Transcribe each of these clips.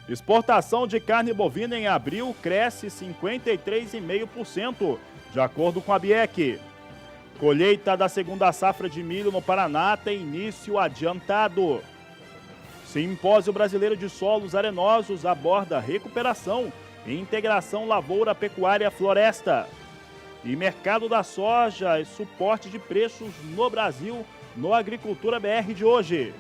Exportação de carne bovina em abril cresce 53,5%, de acordo com a BIEC. Colheita da segunda safra de milho no Paraná tem início adiantado. Simpósio Brasileiro de Solos Arenosos aborda recuperação e integração lavoura-pecuária-floresta. E mercado da soja e suporte de preços no Brasil no Agricultura BR de hoje.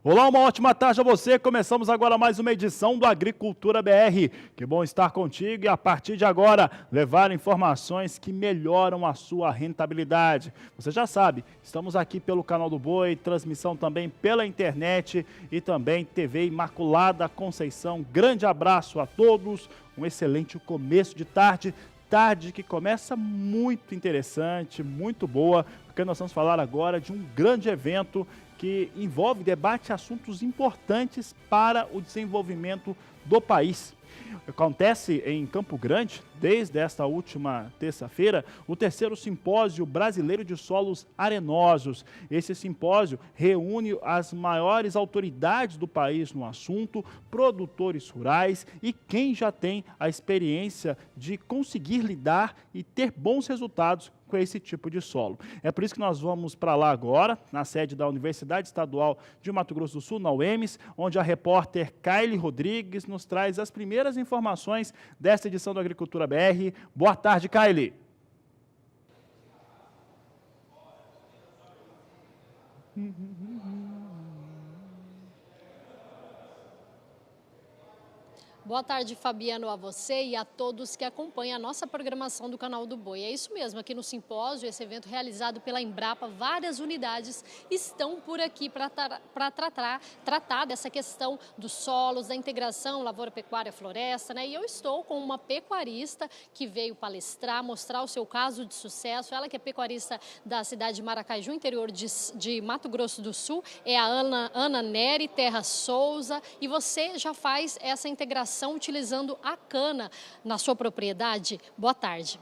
Olá, uma ótima tarde a você. Começamos agora mais uma edição do Agricultura BR. Que bom estar contigo e a partir de agora levar informações que melhoram a sua rentabilidade. Você já sabe, estamos aqui pelo Canal do Boi, transmissão também pela internet e também TV Imaculada Conceição. Grande abraço a todos, um excelente começo de tarde. Tarde que começa muito interessante, muito boa, porque nós vamos falar agora de um grande evento que envolve debate assuntos importantes para o desenvolvimento do país. Acontece em Campo Grande, desde esta última terça-feira, o terceiro simpósio brasileiro de solos arenosos. Esse simpósio reúne as maiores autoridades do país no assunto, produtores rurais e quem já tem a experiência de conseguir lidar e ter bons resultados com esse tipo de solo. É por isso que nós vamos para lá agora, na sede da Universidade Estadual de Mato Grosso do Sul, na UEMS, onde a repórter Kaile Rodrigues nos traz as primeiras informações desta edição do Agricultura BR. Boa tarde, Kaile. Boa tarde, Fabiano, a você e a todos que acompanham a nossa programação do Canal do Boi. É isso mesmo, aqui no simpósio, esse evento realizado pela Embrapa, várias unidades estão por aqui para tratar dessa questão dos solos, da integração lavoura-pecuária-floresta, né? E eu estou com uma pecuarista que veio palestrar, mostrar o seu caso de sucesso. Ela que é pecuarista da cidade de Maracaju, interior de Mato Grosso do Sul, é a Ana Nery Terra Souza, e você já faz essa integração utilizando a cana na sua propriedade. Boa tarde.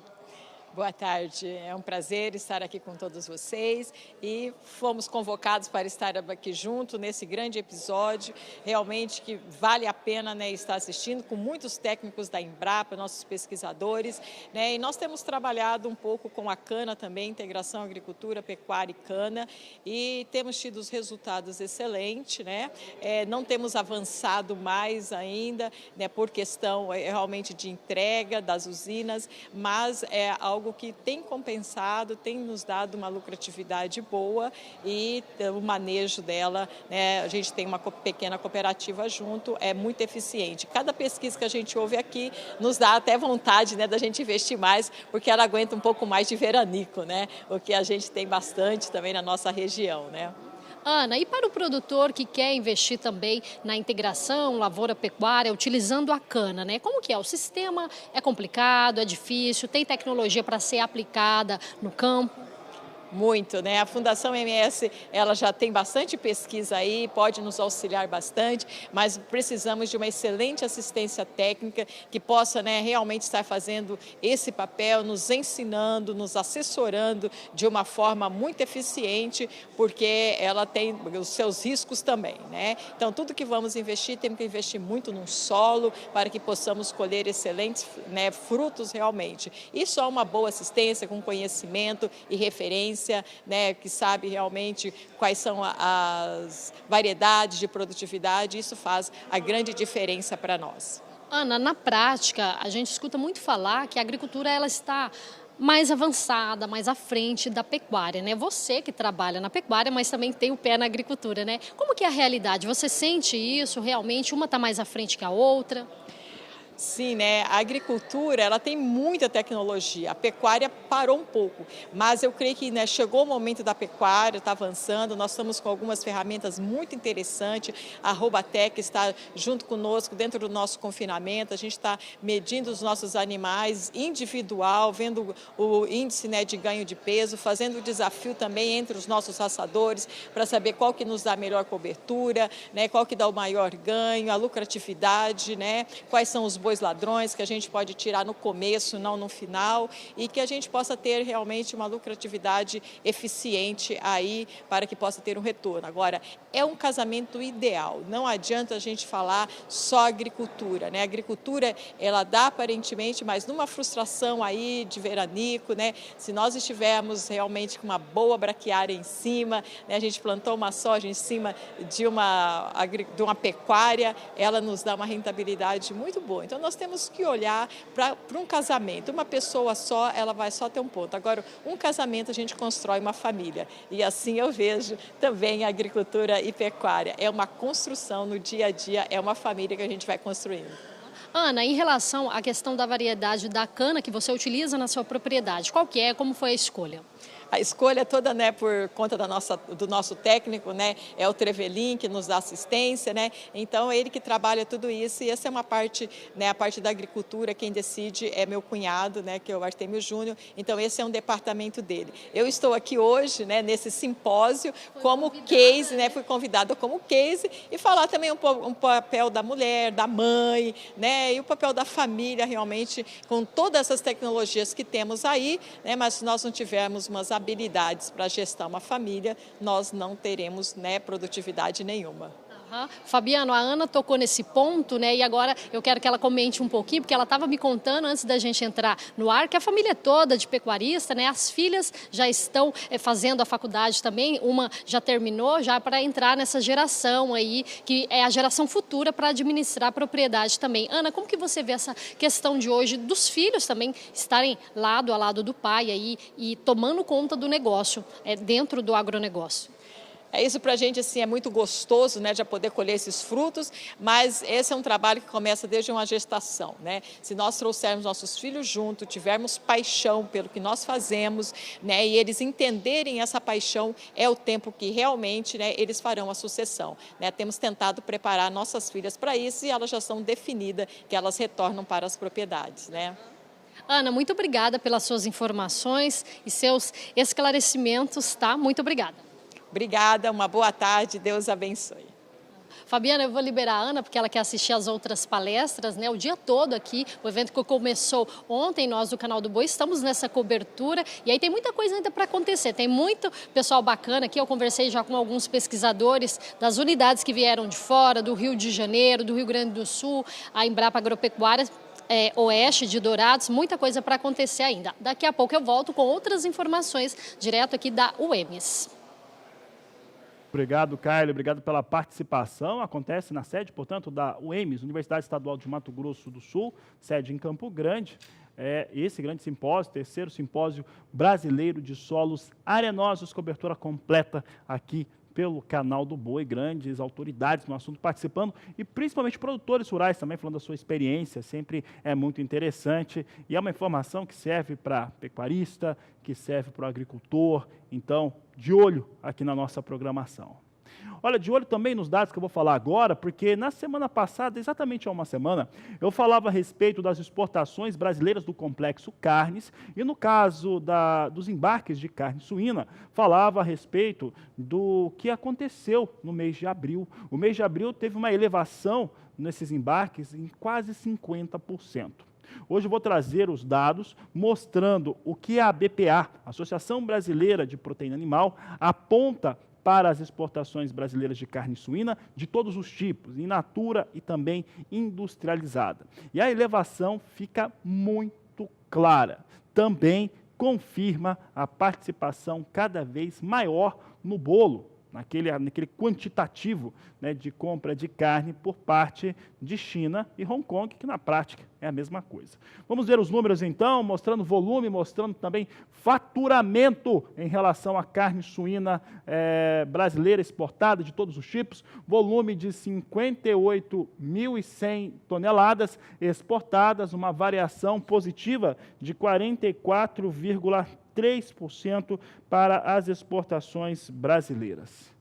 Boa tarde, é um prazer estar aqui com todos vocês e fomos convocados para estar aqui junto nesse grande episódio, realmente que vale a pena, né, estar assistindo com muitos técnicos da Embrapa, nossos pesquisadores, né, e nós temos trabalhado um pouco com a cana também, integração agricultura, pecuária e cana, e temos tido os resultados excelentes, né, não temos avançado mais ainda, né, por questão realmente de entrega das usinas, mas é algo que tem compensado, tem nos dado uma lucratividade boa e o manejo dela, né, a gente tem uma pequena cooperativa junto, é muito eficiente. Cada pesquisa que a gente ouve aqui nos dá até vontade, né, da gente investir mais, porque ela aguenta um pouco mais de veranico, né, o que a gente tem bastante também na nossa região, né. Ana, e para o produtor que quer investir também na integração lavoura-pecuária, utilizando a cana, né? Como que é? O sistema é complicado, é difícil, tem tecnologia para ser aplicada no campo? Muito, né? A Fundação MS, ela já tem bastante pesquisa aí, pode nos auxiliar bastante, mas precisamos de uma excelente assistência técnica que possa, né, realmente estar fazendo esse papel, nos ensinando, nos assessorando de uma forma muito eficiente, porque ela tem os seus riscos também, né? Então, tudo que vamos investir, temos que investir muito no solo para que possamos colher excelentes, né, frutos realmente. E só uma boa assistência com conhecimento e referência, né, que sabe realmente quais são as variedades de produtividade, isso faz a grande diferença para nós. Ana, na prática, a gente escuta muito falar que a agricultura ela está mais avançada, mais à frente da pecuária, né? Você que trabalha na pecuária, mas também tem o pé na agricultura, né? Como que é a realidade? Você sente isso realmente? Uma está mais à frente que a outra? Sim, né? A agricultura, ela tem muita tecnologia, a pecuária parou um pouco, mas eu creio que, né, chegou o momento da pecuária, está avançando, nós estamos com algumas ferramentas muito interessantes, a Robatec está junto conosco dentro do nosso confinamento, a gente está medindo os nossos animais individual, vendo o índice, né, de ganho de peso, fazendo o desafio também entre os nossos raçadores para saber qual que nos dá a melhor cobertura, né, qual que dá o maior ganho, a lucratividade, né, quais são os bois ladrões, que a gente pode tirar no começo, não no final, e que a gente possa ter realmente uma lucratividade eficiente aí para que possa ter um retorno. Agora, é um casamento ideal, não adianta a gente falar só agricultura, né? A agricultura, ela dá aparentemente, mas numa frustração aí de veranico, né? Se nós estivermos realmente com uma boa braquiária em cima, né? A gente plantou uma soja em cima de uma pecuária, ela nos dá uma rentabilidade muito boa. Então, nós temos que olhar para um casamento. Uma pessoa só, ela vai só ter um ponto. Agora, um casamento, a gente constrói uma família. E assim eu vejo também a agricultura e pecuária. É uma construção no dia a dia, é uma família que a gente vai construindo. Ana, em relação à questão da variedade da cana que você utiliza na sua propriedade, qual que é, como foi a escolha? A escolha é toda, né, por conta do nosso técnico, né, é o Trevelin que nos dá assistência, né, então ele que trabalha tudo isso, e essa é uma parte, né, a parte da agricultura, quem decide é meu cunhado, né, que é o Artemio Júnior, então esse é um departamento dele. Eu estou aqui hoje, né, nesse simpósio como case, né, fui convidada como case, e falar também um papel da mulher, da mãe, né, e o papel da família realmente com todas essas tecnologias que temos aí, né, mas se nós não tivermos umas habilidades para gestar uma família, nós não teremos, né, produtividade nenhuma. Fabiano, a Ana tocou nesse ponto, né? E agora eu quero que ela comente um pouquinho, porque ela estava me contando antes da gente entrar no ar que a família toda de pecuarista, né? As filhas já estão fazendo a faculdade também, uma já terminou, já para entrar nessa geração aí, que é a geração futura para administrar a propriedade também. Ana, como que você vê essa questão de hoje dos filhos também estarem lado a lado do pai aí e tomando conta do negócio, dentro do agronegócio? Isso para a gente assim, é muito gostoso, né, de poder colher esses frutos, mas esse é um trabalho que começa desde uma gestação, né? Se nós trouxermos nossos filhos junto, tivermos paixão pelo que nós fazemos, né, e eles entenderem essa paixão, é o tempo que realmente, né, eles farão a sucessão, né? Temos tentado preparar nossas filhas para isso e elas já são definidas que elas retornam para as propriedades, né? Ana, muito obrigada pelas suas informações e seus esclarecimentos, tá? Muito obrigada. Obrigada, uma boa tarde, Deus abençoe. Fabiana, eu vou liberar a Ana, porque ela quer assistir as outras palestras, né? O dia todo aqui, o evento que começou ontem, nós do Canal do Boi estamos nessa cobertura, e aí tem muita coisa ainda para acontecer, tem muito pessoal bacana aqui, eu conversei já com alguns pesquisadores das unidades que vieram de fora, do Rio de Janeiro, do Rio Grande do Sul, a Embrapa Agropecuária, Oeste de Dourados, muita coisa para acontecer ainda. Daqui a pouco eu volto com outras informações, direto aqui da UEMS. Obrigado, Caio, obrigado pela participação. Acontece na sede, portanto, da UEMS, Universidade Estadual de Mato Grosso do Sul, sede em Campo Grande. Esse grande simpósio, terceiro simpósio brasileiro de solos arenosos, cobertura completa aqui pelo Canal do Boi, grandes autoridades no assunto participando e principalmente produtores rurais também falando da sua experiência, sempre é muito interessante e é uma informação que serve para pecuarista, que serve para o agricultor, então de olho aqui na nossa programação. Olha, de olho também nos dados que eu vou falar agora, porque na semana passada, exatamente há uma semana, eu falava a respeito das exportações brasileiras do complexo carnes e no caso dos embarques de carne suína, falava a respeito do que aconteceu no mês de abril. O mês de abril teve uma elevação nesses embarques em quase 50%. Hoje eu vou trazer os dados mostrando o que a BPA, Associação Brasileira de Proteína Animal, aponta para as exportações brasileiras de carne suína de todos os tipos, in natura e também industrializada. E a elevação fica muito clara. Também confirma a participação cada vez maior no bolo, naquele quantitativo, né, de compra de carne por parte de China e Hong Kong, que na prática é a mesma coisa. Vamos ver os números então, mostrando volume, mostrando também faturamento em relação à carne suína brasileira exportada de todos os tipos, volume de 58.100 toneladas exportadas, uma variação positiva de 44,3% para as exportações brasileiras.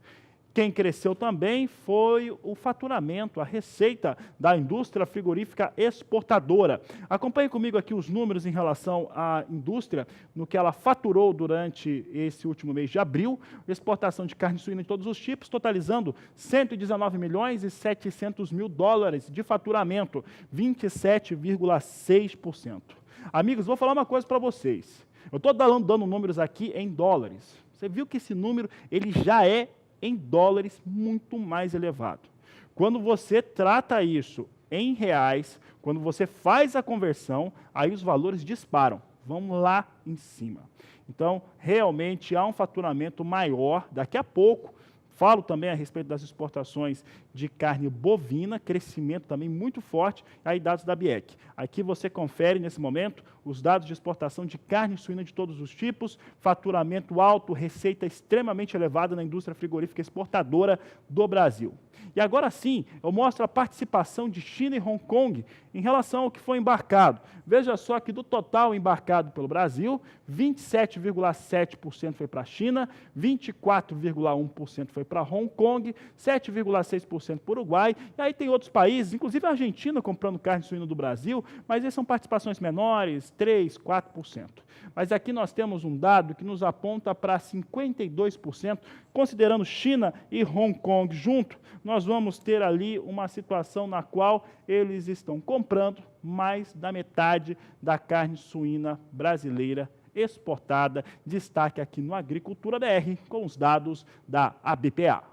Quem cresceu também foi o faturamento, a receita da indústria frigorífica exportadora. Acompanhe comigo aqui os números em relação à indústria, no que ela faturou durante esse último mês de abril, exportação de carne suína de todos os tipos, totalizando 119 milhões e 700 mil dólares de faturamento, 27,6%. Amigos, vou falar uma coisa para vocês. Eu estou dando números aqui em dólares. Você viu que esse número ele já é em dólares muito mais elevado. Quando você trata isso em reais, quando você faz a conversão, aí os valores disparam, vão lá em cima. Então, realmente há um faturamento maior. Daqui a pouco, falo também a respeito das exportações de carne bovina, crescimento também muito forte, aí dados da BIEC. Aqui você confere nesse momento os dados de exportação de carne suína de todos os tipos, faturamento alto, receita extremamente elevada na indústria frigorífica exportadora do Brasil. E agora sim, eu mostro a participação de China e Hong Kong em relação ao que foi embarcado. Veja só que do total embarcado pelo Brasil, 27,7% foi para a China, 24,1% foi para Hong Kong, 7,6% para o Uruguai, e aí tem outros países, inclusive a Argentina comprando carne suína do Brasil, mas essas são participações menores, 3%, 4%. Mas aqui nós temos um dado que nos aponta para 52%, considerando China e Hong Kong junto, nós vamos ter ali uma situação na qual eles estão comprando mais da metade da carne suína brasileira exportada. Destaque aqui no Agricultura BR com os dados da ABPA.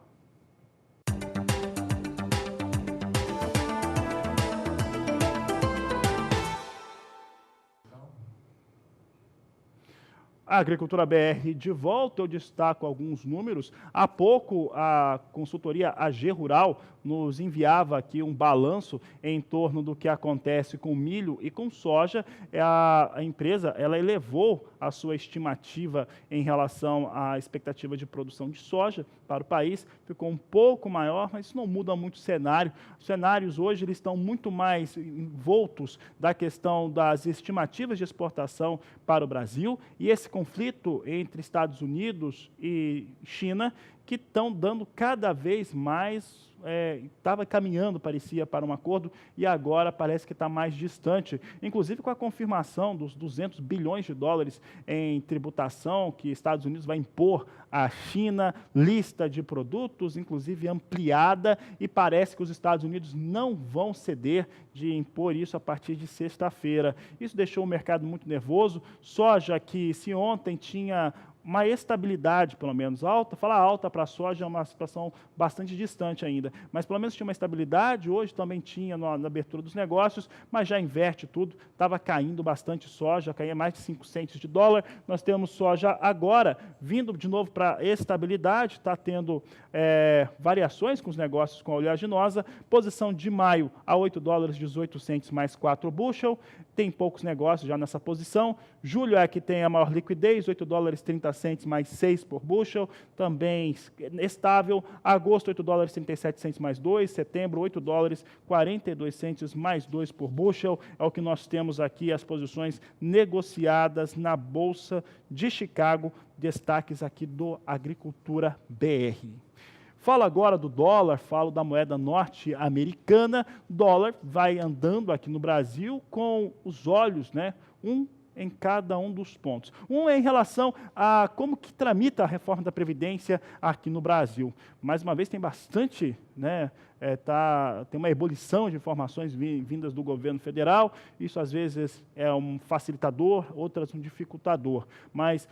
A Agricultura BR de volta, eu destaco alguns números. Há pouco, a consultoria AG Rural nos enviava aqui um balanço em torno do que acontece com milho e com soja. A empresa ela elevou a sua estimativa em relação à expectativa de produção de soja para o país. Ficou um pouco maior, mas isso não muda muito o cenário. Os cenários hoje eles estão muito mais envoltos da questão das estimativas de exportação para o Brasil e esse conflito entre Estados Unidos e China, que estão dando cada vez mais, estava caminhando, parecia, para um acordo, e agora parece que está mais distante, inclusive com a confirmação dos 200 bilhões de dólares em tributação que Estados Unidos vai impor à China, lista de produtos, inclusive ampliada, e parece que os Estados Unidos não vão ceder de impor isso a partir de sexta-feira. Isso deixou o mercado muito nervoso. Soja que, se ontem tinha uma estabilidade, pelo menos alta, falar alta para a soja é uma situação bastante distante ainda, mas pelo menos tinha uma estabilidade, hoje também tinha na abertura dos negócios, mas já inverte tudo, estava caindo bastante soja, caía mais de 5 centes de dólar, nós temos soja agora vindo de novo para estabilidade, está tendo variações com os negócios com a oleaginosa, posição de maio a 8 dólares 18 centes mais 4 bushel, tem poucos negócios já nessa posição, julho é que tem a maior liquidez, 8 dólares 30 centes mais 6 por bushel, também estável, agosto 8 dólares 37 centes mais 2, setembro 8 dólares 42 centes mais 2 por bushel, é o que nós temos aqui, as posições negociadas na Bolsa de Chicago, destaques aqui do Agricultura BR. Falo agora do dólar, falo da moeda norte-americana. Dólar vai andando aqui no Brasil com os olhos, em cada um dos pontos. Um é em relação a como que tramita a reforma da Previdência aqui no Brasil. Mais uma vez, tem bastante, tem uma ebulição de informações vindas do governo federal. Isso, às vezes, é um facilitador, outras um dificultador. Mas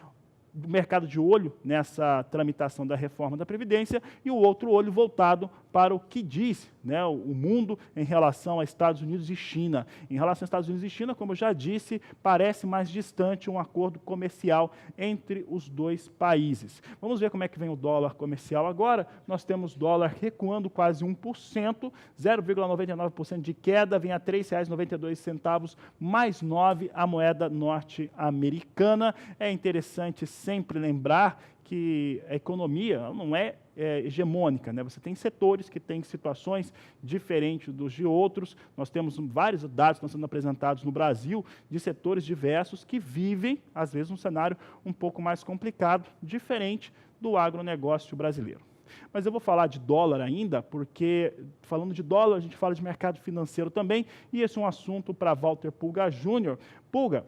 do mercado de olho nessa tramitação da reforma da Previdência e o outro olho voltado para o que diz o mundo em relação a Estados Unidos e China. Em relação a Estados Unidos e China, como eu já disse, parece mais distante um acordo comercial entre os dois países. Vamos ver como é que vem o dólar comercial agora. Nós temos dólar recuando quase 1%, 0,99% de queda, vem a R$ 3,92 mais 9 a moeda norte-americana. É interessante sempre lembrar que a economia não é hegemônica, Você tem setores que têm situações diferentes dos de outros. Nós temos vários dados que estão sendo apresentados no Brasil de setores diversos que vivem, às vezes, um cenário um pouco mais complicado, diferente do agronegócio brasileiro. Mas eu vou falar de dólar ainda, porque falando de dólar, a gente fala de mercado financeiro também, e esse é um assunto para Walter Pulga Júnior. Pulga,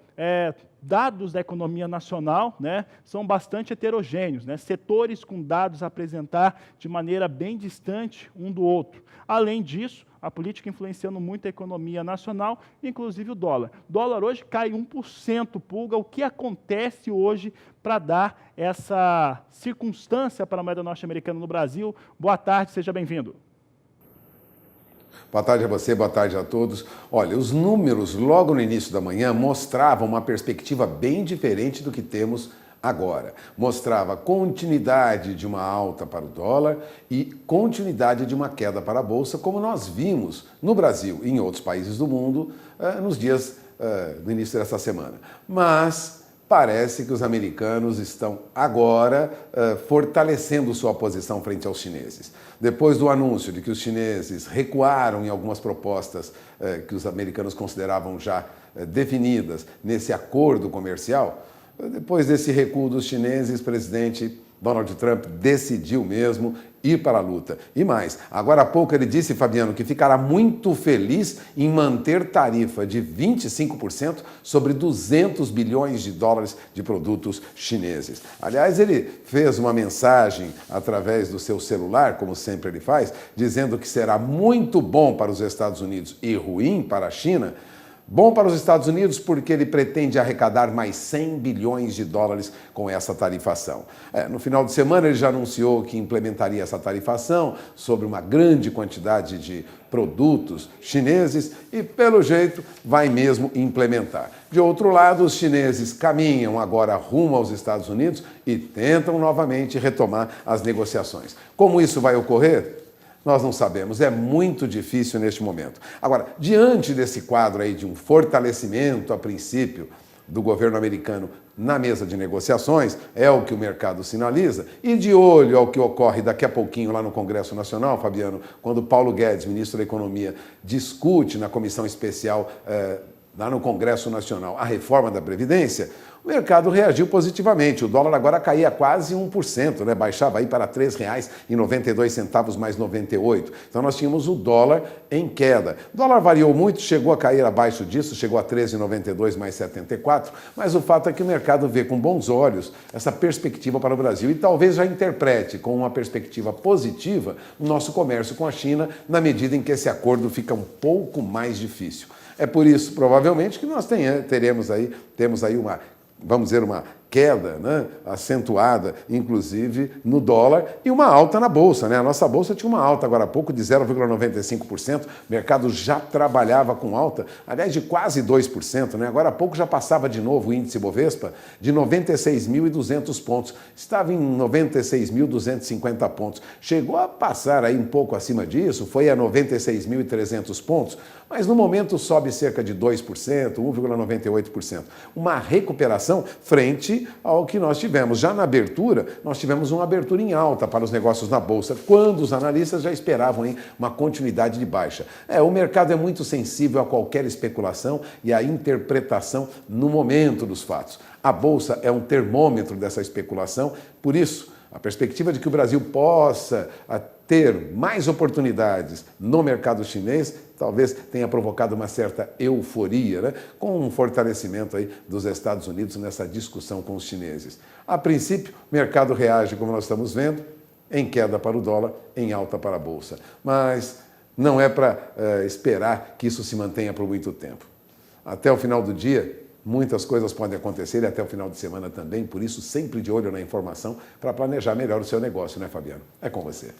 dados da economia nacional, né, são bastante heterogêneos, né, setores com dados a apresentar de maneira bem distante um do outro. Além disso, a política influenciando muito a economia nacional, inclusive o dólar. O dólar hoje cai 1%, Pulga. O que acontece hoje para dar essa circunstância para a moeda norte-americana no Brasil? Boa tarde, seja bem-vindo. Boa tarde a você, boa tarde a todos. Olha, os números logo no início da manhã mostravam uma perspectiva bem diferente do que temos agora. Mostrava continuidade de uma alta para o dólar e continuidade de uma queda para a Bolsa, como nós vimos no Brasil e em outros países do mundo nos dias do início dessa semana. Mas parece que os americanos estão agora fortalecendo sua posição frente aos chineses. Depois do anúncio de que os chineses recuaram em algumas propostas que os americanos consideravam já definidas nesse acordo comercial, depois desse recuo dos chineses, o presidente Donald Trump decidiu mesmo ir para a luta. E mais, agora há pouco ele disse, Fabiano, que ficará muito feliz em manter tarifa de 25% sobre 200 bilhões de dólares de produtos chineses. Aliás, ele fez uma mensagem através do seu celular, como sempre ele faz, dizendo que será muito bom para os Estados Unidos e ruim para a China. Bom para os Estados Unidos porque ele pretende arrecadar mais 100 bilhões de dólares com essa tarifação. No final de semana ele já anunciou que implementaria essa tarifação sobre uma grande quantidade de produtos chineses e, pelo jeito, vai mesmo implementar. De outro lado, os chineses caminham agora rumo aos Estados Unidos e tentam novamente retomar as negociações. Como isso vai ocorrer? Nós não sabemos, é muito difícil neste momento. Agora, diante desse quadro aí de um fortalecimento, a princípio, do governo americano na mesa de negociações, é o que o mercado sinaliza, e de olho ao que ocorre daqui a pouquinho lá no Congresso Nacional, Fabiano, quando Paulo Guedes, ministro da Economia, discute na comissão especial lá no Congresso Nacional a reforma da Previdência, o mercado reagiu positivamente. O dólar agora caía quase 1%, né? Baixava aí para R$ 3,92 mais 98. Então nós tínhamos o dólar em queda. O dólar variou muito, chegou a cair abaixo disso, chegou a R$ 13,92 mais 74, mas o fato é que o mercado vê com bons olhos essa perspectiva para o Brasil e talvez já interprete com uma perspectiva positiva o nosso comércio com a China, na medida em que esse acordo fica um pouco mais difícil. É por isso, provavelmente, que nós temos aí uma, vamos dizer, uma queda, né, acentuada, inclusive, no dólar e uma alta na Bolsa, né? A nossa Bolsa tinha uma alta agora há pouco de 0,95%, o mercado já trabalhava com alta, aliás, de quase 2%, né? Agora há pouco já passava de novo o índice Bovespa de 96.200 pontos, estava em 96.250 pontos, chegou a passar aí um pouco acima disso, foi a 96.300 pontos, mas no momento sobe cerca de 2%, 1,98%, uma recuperação frente ao que nós tivemos. Já na abertura, nós tivemos uma abertura em alta para os negócios na Bolsa, quando os analistas já esperavam hein, uma continuidade de baixa. O mercado é muito sensível a qualquer especulação e à interpretação no momento dos fatos. A Bolsa é um termômetro dessa especulação, por isso, a perspectiva de que o Brasil possa ter mais oportunidades no mercado chinês talvez tenha provocado uma certa euforia, né? Com um fortalecimento aí dos Estados Unidos nessa discussão com os chineses. A princípio, o mercado reage, como nós estamos vendo, em queda para o dólar, em alta para a Bolsa. Mas não é para esperar que isso se mantenha por muito tempo. Até o final do dia, muitas coisas podem acontecer e até o final de semana também, por isso sempre de olho na informação para planejar melhor o seu negócio, né, Fabiano? É com você.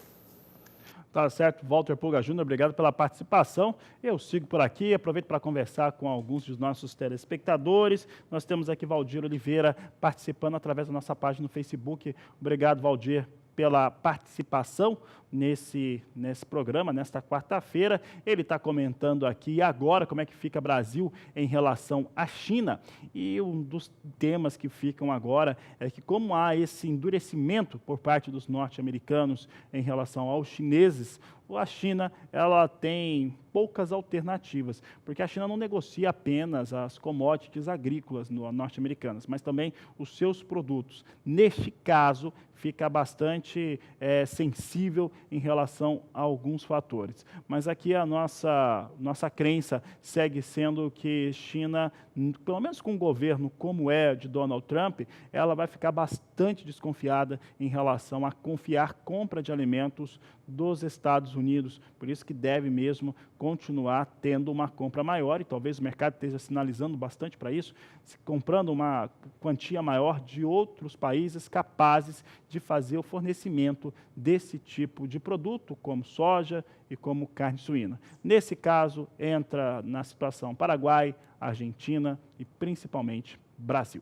Tá certo, Walter Pulga Júnior, obrigado pela participação. Eu sigo por aqui, aproveito para conversar com alguns dos nossos telespectadores. Nós temos aqui Valdir Oliveira participando através da nossa página no Facebook. Obrigado, Valdir, pela participação nesse programa, nesta quarta-feira. Ele está comentando aqui agora como é que fica o Brasil em relação à China. E um dos temas que ficam agora é que como há esse endurecimento por parte dos norte-americanos em relação aos chineses, a China ela tem poucas alternativas, porque a China não negocia apenas as commodities agrícolas norte-americanas, mas também os seus produtos. Neste caso, fica bastante bastante sensível em relação a alguns fatores. Mas aqui a nossa crença segue sendo que China, pelo menos com um governo como é de Donald Trump, ela vai ficar bastante desconfiada em relação a confiar compra de alimentos dos Estados Unidos. Por isso que deve mesmo continuar tendo uma compra maior, e talvez o mercado esteja sinalizando bastante para isso, comprando uma quantia maior de outros países capazes de fazer o fornecimento desse tipo de produto, como soja e como carne suína. Nesse caso, entra na situação Paraguai, Argentina e principalmente Brasil.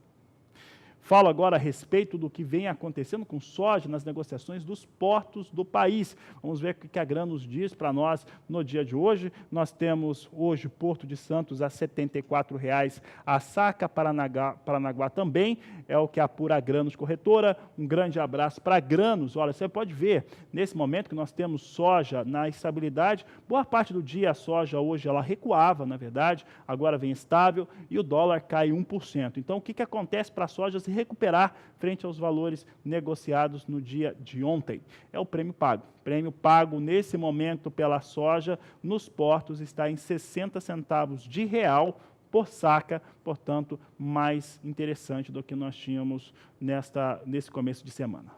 Falo agora a respeito do que vem acontecendo com soja nas negociações dos portos do país. Vamos ver o que a Gran nos diz para nós no dia de hoje. Nós temos hoje Porto de Santos a R$ 74,00 a saca, Paranaguá também, é o que apura a Granos Corretora. Um grande abraço para a Granos. Olha, você pode ver, nesse momento que nós temos soja na estabilidade, boa parte do dia a soja hoje ela recuava, na verdade, agora vem estável e o dólar cai 1%. Então, o que acontece para a soja se recuperar frente aos valores negociados no dia de ontem? É o prêmio pago. O prêmio pago nesse momento pela soja nos portos está em 60 centavos de real por saca, portanto, mais interessante do que nós tínhamos nesse começo de semana.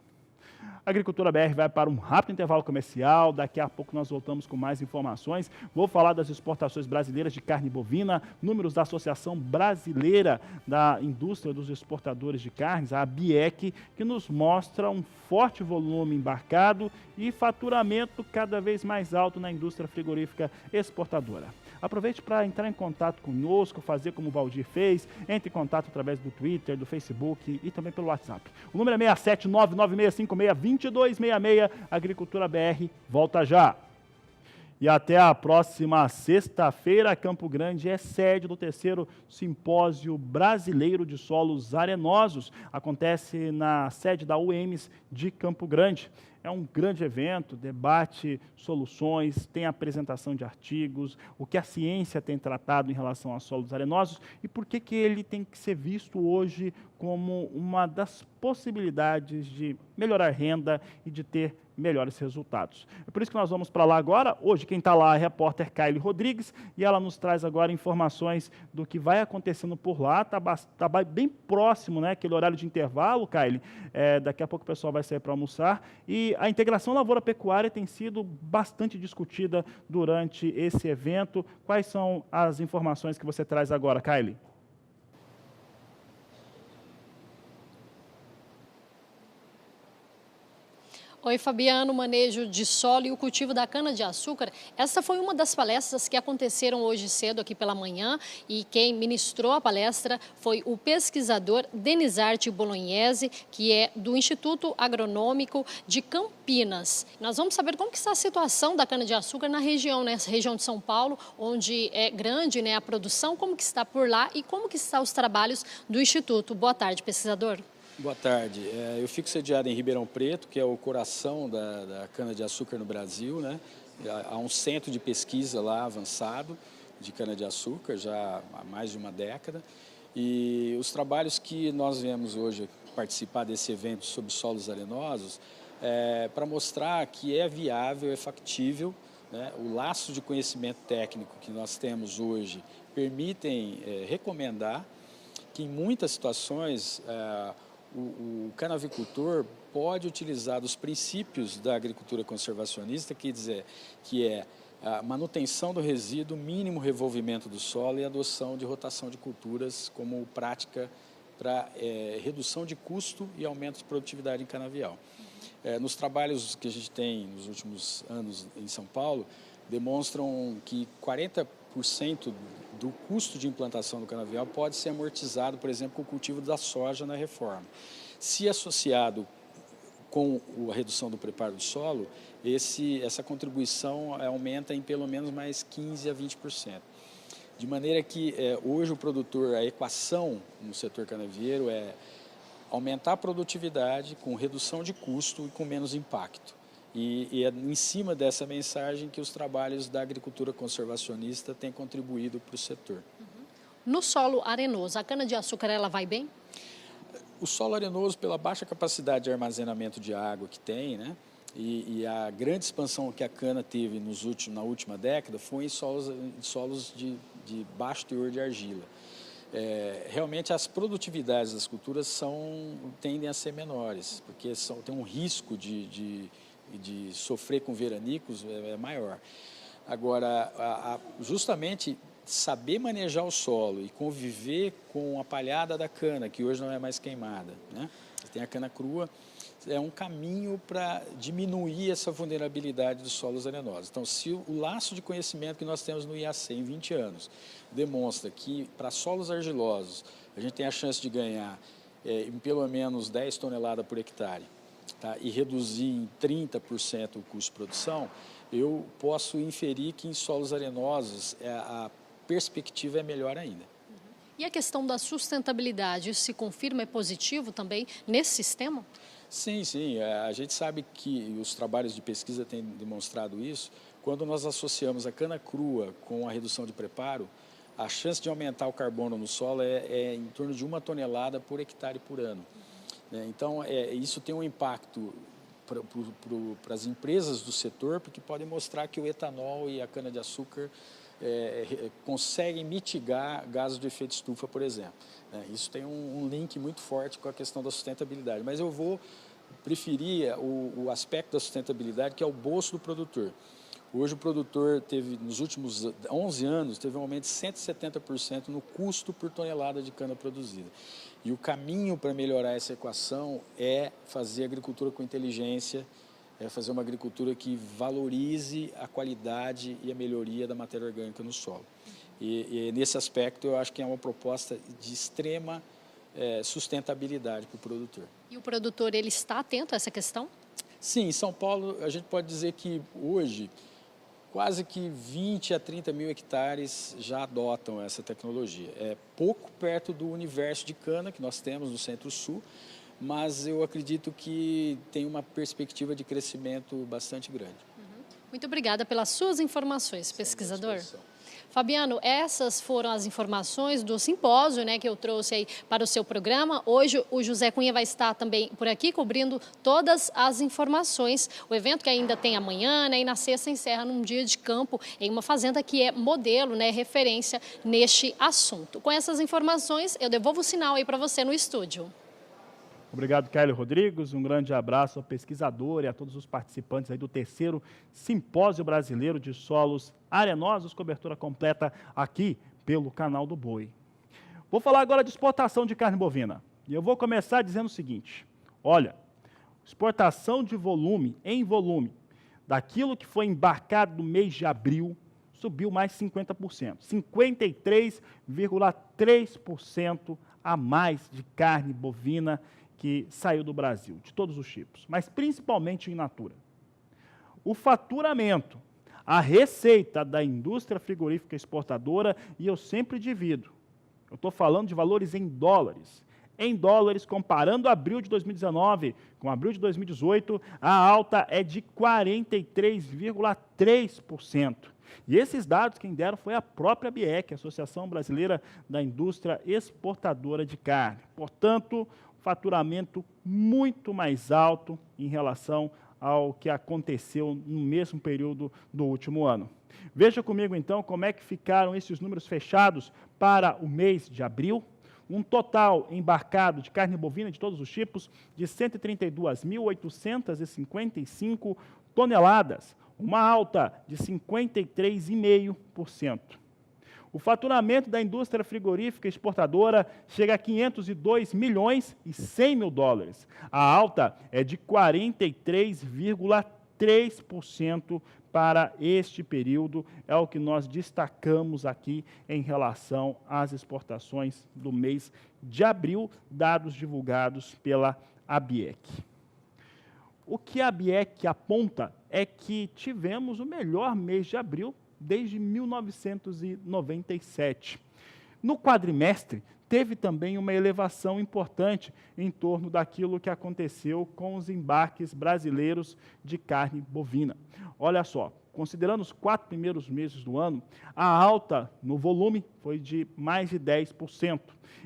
A Agricultura BR vai para um rápido intervalo comercial, daqui a pouco nós voltamos com mais informações. Vou falar das exportações brasileiras de carne bovina, números da Associação Brasileira da Indústria dos Exportadores de Carnes, a ABIEC, que nos mostra um forte volume embarcado e faturamento cada vez mais alto na indústria frigorífica exportadora. Aproveite para entrar em contato conosco, fazer como o Valdir fez, entre em contato através do Twitter, do Facebook e também pelo WhatsApp. O número é 67996562266, Agricultura BR, volta já! E até a próxima sexta-feira, Campo Grande é sede do 3º Simpósio Brasileiro de Solos Arenosos. Acontece na sede da UEMS de Campo Grande. É um grande evento, debate soluções, tem apresentação de artigos, o que a ciência tem tratado em relação a solos arenosos e por que ele tem que ser visto hoje como uma das possibilidades de melhorar a renda e de ter melhores resultados. É por isso que nós vamos para lá agora. Hoje quem está lá é a repórter Kylie Rodrigues e ela nos traz agora informações do que vai acontecendo por lá. Está bem próximo, né, aquele horário de intervalo, Kylie. Daqui a pouco o pessoal vai sair para almoçar. E a integração lavoura-pecuária tem sido bastante discutida durante esse evento. Quais são as informações que você traz agora, Kylie? Oi, Fabiano, manejo de solo e o cultivo da cana-de-açúcar. Essa foi uma das palestras que aconteceram hoje cedo aqui pela manhã e quem ministrou a palestra foi o pesquisador Denizarte Bolognese, que é do Instituto Agronômico de Campinas. Nós vamos saber como que está a situação da cana-de-açúcar na região, né? Região de São Paulo, onde é grande, né, a produção, como que está por lá e como que estão os trabalhos do Instituto. Boa tarde, pesquisador. Boa tarde. Eu fico sediado em Ribeirão Preto, que é o coração da cana-de-açúcar no Brasil, né? Há um centro de pesquisa lá avançado de cana-de-açúcar já há mais de uma década. E os trabalhos que nós viemos hoje participar desse evento sobre solos arenosos para mostrar que é viável, é factível, né? O laço de conhecimento técnico que nós temos hoje permitem recomendar que em muitas situações o canavicultor pode utilizar os princípios da agricultura conservacionista, que é a manutenção do resíduo, mínimo revolvimento do solo e adoção de rotação de culturas como prática para redução de custo e aumento de produtividade em canavial. Nos trabalhos que a gente tem nos últimos anos em São Paulo, demonstram que 40% do custo de implantação do canavial pode ser amortizado, por exemplo, com o cultivo da soja na reforma. Se associado com a redução do preparo do solo, essa contribuição aumenta em pelo menos mais 15% a 20%. De maneira que hoje o produtor, a equação no setor canavieiro é aumentar a produtividade com redução de custo e com menos impacto. E é em cima dessa mensagem que os trabalhos da agricultura conservacionista têm contribuído para o setor. No solo arenoso, a cana-de-açúcar ela vai bem? O solo arenoso, pela baixa capacidade de armazenamento de água que tem, né, e a grande expansão que a cana teve na última década foi em solos de baixo teor de argila. Realmente as produtividades das culturas tendem a ser menores, porque tem um risco de sofrer com veranicos maior. Agora, justamente saber manejar o solo e conviver com a palhada da cana, que hoje não é mais queimada, né? Tem a cana crua, é um caminho para diminuir essa vulnerabilidade dos solos arenosos. Então, se o laço de conhecimento que nós temos no IAC em 20 anos demonstra que para solos argilosos a gente tem a chance de ganhar em pelo menos 10 toneladas por hectare, tá? E reduzir em 30% o custo de produção, eu posso inferir que em solos arenosos a perspectiva é melhor ainda. E a questão da sustentabilidade, isso se confirma, é positivo também nesse sistema? Sim, sim. A gente sabe que os trabalhos de pesquisa têm demonstrado isso. Quando nós associamos a cana crua com a redução de preparo, a chance de aumentar o carbono no solo é em torno de 1 tonelada por hectare por ano. Então, isso tem um impacto para as empresas do setor, porque podem mostrar que o etanol e a cana-de-açúcar conseguem mitigar gases de efeito estufa, por exemplo. Isso tem um link muito forte com a questão da sustentabilidade, mas eu vou preferir o aspecto da sustentabilidade, que é o bolso do produtor. Hoje o produtor teve, nos últimos 11 anos, teve um aumento de 170% no custo por tonelada de cana produzida. E o caminho para melhorar essa equação é fazer agricultura com inteligência, é fazer uma agricultura que valorize a qualidade e a melhoria da matéria orgânica no solo. E nesse aspecto eu acho que é uma proposta de extrema sustentabilidade para o produtor. E o produtor, ele está atento a essa questão? Sim, em São Paulo a gente pode dizer que hoje quase que 20 a 30 mil hectares já adotam essa tecnologia. É pouco perto do universo de cana que nós temos no Centro-Sul, mas eu acredito que tem uma perspectiva de crescimento bastante grande. Muito obrigada pelas suas informações, pesquisador. Fabiano, essas foram as informações do simpósio, né, que eu trouxe aí para o seu programa. Hoje o José Cunha vai estar também por aqui cobrindo todas as informações. O evento que ainda tem amanhã, né, e na sexta encerra num dia de campo em uma fazenda que é modelo, né, referência neste assunto. Com essas informações, eu devolvo o sinal aí para você no estúdio. Obrigado, Kaeli Rodrigues. Um grande abraço ao pesquisador e a todos os participantes aí do 3º Simpósio Brasileiro de Solos Arenosos, cobertura completa aqui pelo Canal do Boi. Vou falar agora de exportação de carne bovina. E eu vou começar dizendo o seguinte: olha, exportação de volume, daquilo que foi embarcado no mês de abril, subiu mais 50%, 53,3% a mais de carne bovina que saiu do Brasil, de todos os tipos, mas principalmente in natura. O faturamento, a receita da indústria frigorífica exportadora, e eu sempre divido, eu estou falando de valores em dólares. Em dólares, comparando abril de 2019 com abril de 2018, a alta é de 43,3%. E esses dados quem deram foi a própria ABIEC, Associação Brasileira da Indústria Exportadora de Carne. Portanto, faturamento muito mais alto em relação ao que aconteceu no mesmo período do último ano. Veja comigo, então, como é que ficaram esses números fechados para o mês de abril. Um total embarcado de carne bovina de todos os tipos de 132.855 toneladas, uma alta de 53,5%. O faturamento da indústria frigorífica exportadora chega a 502 milhões e 100 mil dólares. A alta é de 43,3% para este período, é o que nós destacamos aqui em relação às exportações do mês de abril, dados divulgados pela ABIEC. O que a ABIEC aponta é que tivemos o melhor mês de abril desde 1997. No quadrimestre, teve também uma elevação importante em torno daquilo que aconteceu com os embarques brasileiros de carne bovina. Olha só, considerando os 4 primeiros meses do ano, a alta no volume foi de mais de 10%,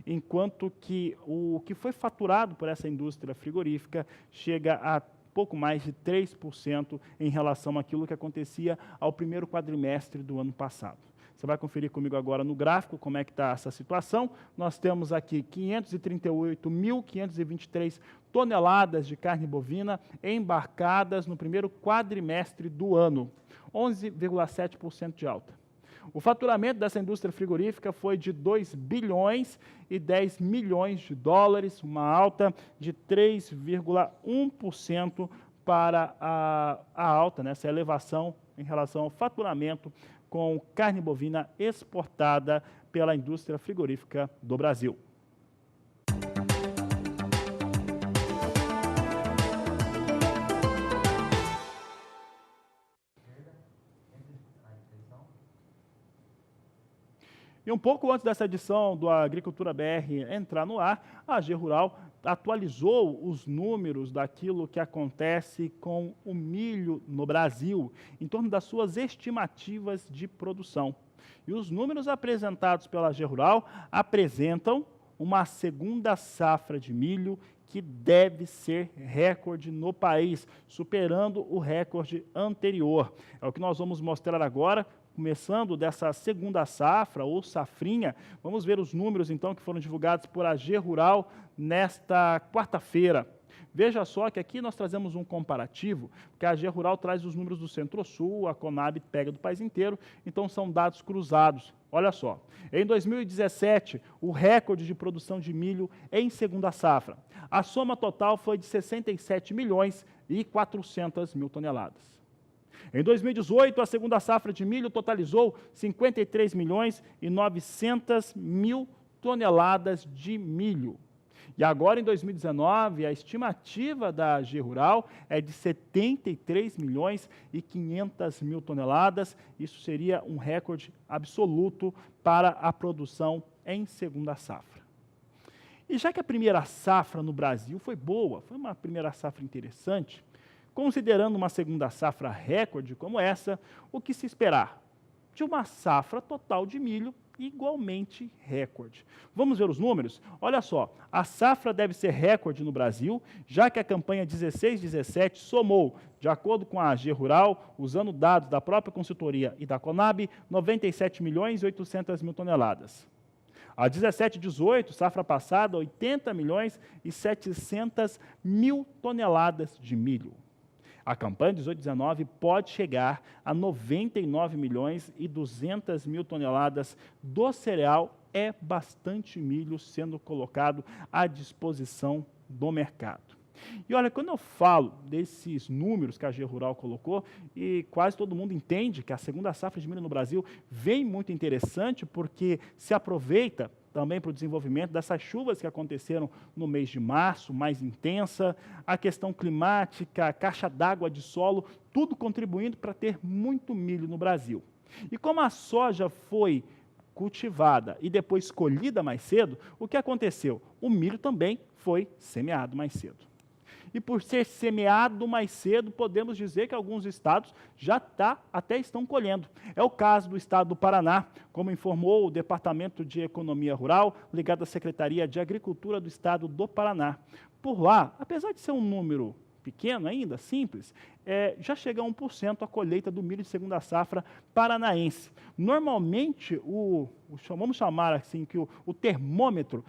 enquanto que o que foi faturado por essa indústria frigorífica chega a pouco mais de 3% em relação àquilo que acontecia ao primeiro quadrimestre do ano passado. Você vai conferir comigo agora no gráfico como é que está essa situação. Nós temos aqui 538.523 toneladas de carne bovina embarcadas no primeiro quadrimestre do ano, 11,7% de alta. O faturamento dessa indústria frigorífica foi de 2 bilhões e 10 milhões de dólares, uma alta de 3,1% para a alta, né, essa elevação em relação ao faturamento com carne bovina exportada pela indústria frigorífica do Brasil. E um pouco antes dessa edição do Agricultura BR entrar no ar, a AG Rural atualizou os números daquilo que acontece com o milho no Brasil, em torno das suas estimativas de produção. E os números apresentados pela AG Rural apresentam uma segunda safra de milho que deve ser recorde no país, superando o recorde anterior. É o que nós vamos mostrar agora. Começando dessa segunda safra, ou safrinha, vamos ver os números, então, que foram divulgados por AG Rural nesta quarta-feira. Veja só que aqui nós trazemos um comparativo, porque a AG Rural traz os números do Centro-Sul, a Conab pega do país inteiro, então são dados cruzados. Olha só, em 2017, o recorde de produção de milho em segunda safra. A soma total foi de 67 milhões e 400 mil toneladas. Em 2018, a segunda safra de milho totalizou 53 milhões e 900 mil toneladas de milho. E agora, em 2019, a estimativa da AG Rural é de 73 milhões e 500 mil toneladas. Isso seria um recorde absoluto para a produção em segunda safra. E já que a primeira safra no Brasil foi boa, foi uma primeira safra interessante, considerando uma segunda safra recorde como essa, o que se esperar? De uma safra total de milho igualmente recorde. Vamos ver os números? Olha só, a safra deve ser recorde no Brasil, já que a campanha 16-17 somou, de acordo com a AG Rural, usando dados da própria consultoria e da Conab, 97 milhões e 800 mil toneladas. A 17-18, safra passada, 80 milhões e 700 mil toneladas de milho. A campanha 18-19 pode chegar a 99 milhões e 200 mil toneladas do cereal. É bastante milho sendo colocado à disposição do mercado. E olha, quando eu falo desses números que a AG Rural colocou, e quase todo mundo entende que a segunda safra de milho no Brasil vem muito interessante, porque se aproveita também para o desenvolvimento dessas chuvas que aconteceram no mês de março, mais intensa, a questão climática, a caixa d'água de solo, tudo contribuindo para ter muito milho no Brasil. E como a soja foi cultivada e depois colhida mais cedo, o que aconteceu? O milho também foi semeado mais cedo. E por ser semeado mais cedo, podemos dizer que alguns estados já até estão colhendo. É o caso do estado do Paraná, como informou o Departamento de Economia Rural, ligado à Secretaria de Agricultura do estado do Paraná. Por lá, apesar de ser um número pequeno ainda, simples, já chega a 1% a colheita do milho de segunda safra paranaense. Normalmente, vamos chamar assim, que o termômetro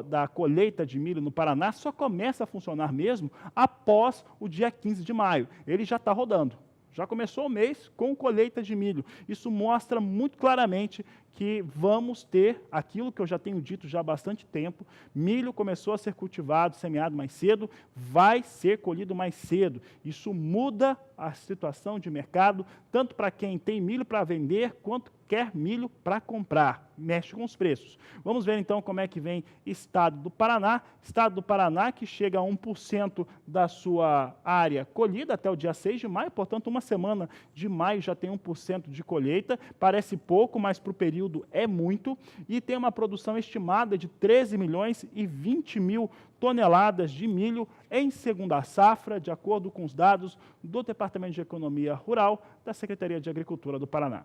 da colheita de milho no Paraná só começa a funcionar mesmo após o dia 15 de maio. Ele já está rodando. Já começou o mês com colheita de milho. Isso mostra muito claramente que vamos ter aquilo que eu já tenho dito já há bastante tempo. Milho começou a ser cultivado, semeado mais cedo, vai ser colhido mais cedo. Isso muda a situação de mercado, tanto para quem tem milho para vender, quanto quer milho para comprar. Mexe com os preços. Vamos ver então como é que vem estado do Paraná. Estado do Paraná que chega a 1% da sua área colhida até o dia 6 de maio, portanto, uma semana de maio já tem 1% de colheita. Parece pouco, mas para o período período é muito, e tem uma produção estimada de 13 milhões e 20 mil toneladas de milho em segunda safra, de acordo com os dados do Departamento de Economia Rural da Secretaria de Agricultura do Paraná.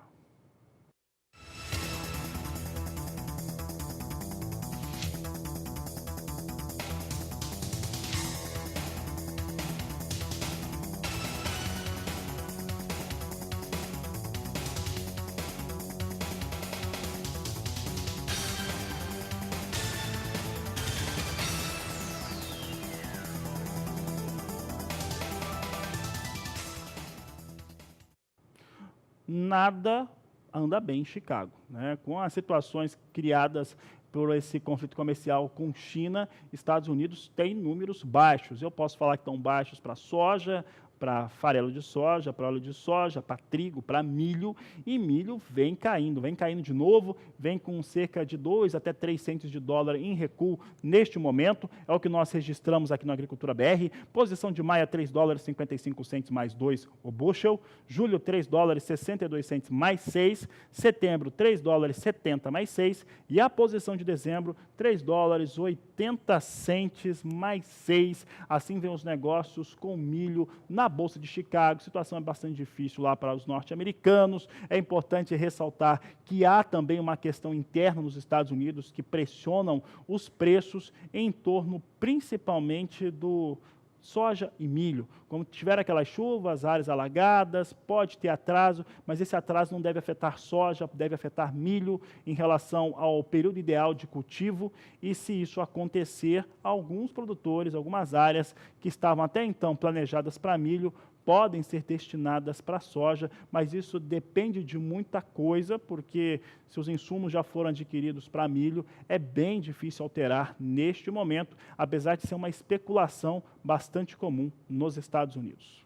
Nada anda bem em Chicago, né? Com as situações criadas por esse conflito comercial com China, Estados Unidos tem números baixos. Eu posso falar que estão baixos para soja, para farelo de soja, para óleo de soja, para trigo, para milho, e milho vem caindo de novo, vem com cerca de 2 até 3 centos de dólar em recuo neste momento, é o que nós registramos aqui no Agricultura BR. Posição de maio, 3 dólares 55 centos mais 2 o bushel, julho 3 dólares 62 centos mais 6, setembro 3 dólares 70 mais 6, e a posição de dezembro 3 dólares 80 centos mais 6. Assim vem os negócios com milho na Bolsa de Chicago. A situação é bastante difícil lá para os norte-americanos. É importante ressaltar que há também uma questão interna nos Estados Unidos que pressionam os preços em torno principalmente do soja e milho. Como tiver aquelas chuvas, áreas alagadas, pode ter atraso, mas esse atraso não deve afetar soja, deve afetar milho em relação ao período ideal de cultivo, e se isso acontecer, alguns produtores, algumas áreas que estavam até então planejadas para milho, podem ser destinadas para soja, mas isso depende de muita coisa, porque se os insumos já foram adquiridos para milho, é bem difícil alterar neste momento, apesar de ser uma especulação bastante comum nos Estados Unidos.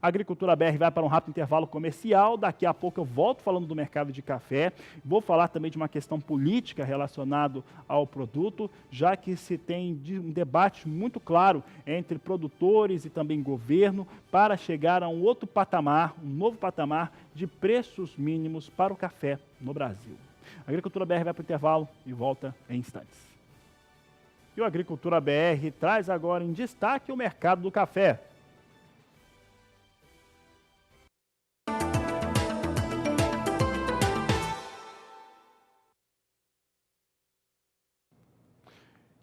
A Agricultura BR vai para um rápido intervalo comercial. Daqui a pouco eu volto falando do mercado de café. Vou falar também de uma questão política relacionada ao produto, já que se tem um debate muito claro entre produtores e também governo para chegar a um outro patamar, um novo patamar de preços mínimos para o café no Brasil. A Agricultura BR vai para o intervalo e volta em instantes. E o Agricultura BR traz agora em destaque o mercado do café.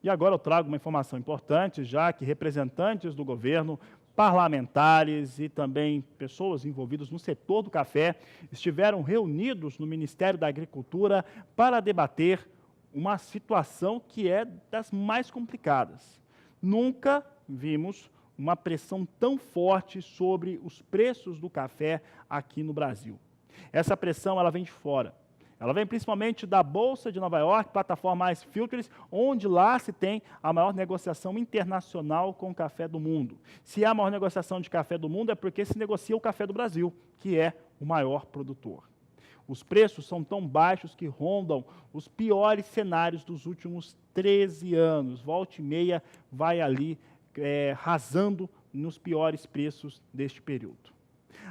E agora eu trago uma informação importante, já que representantes do governo, parlamentares e também pessoas envolvidas no setor do café estiveram reunidos no Ministério da Agricultura para debater uma situação que é das mais complicadas. Nunca vimos uma pressão tão forte sobre os preços do café aqui no Brasil. Essa pressão ela vem de fora. Ela vem principalmente da Bolsa de Nova York, plataforma Ice Futures, onde lá se tem a maior negociação internacional com o café do mundo. Se há a maior negociação de café do mundo é porque se negocia o café do Brasil, que é o maior produtor. Os preços são tão baixos que rondam os piores cenários dos últimos 13 anos. Volta e meia vai ali rasando nos piores preços deste período.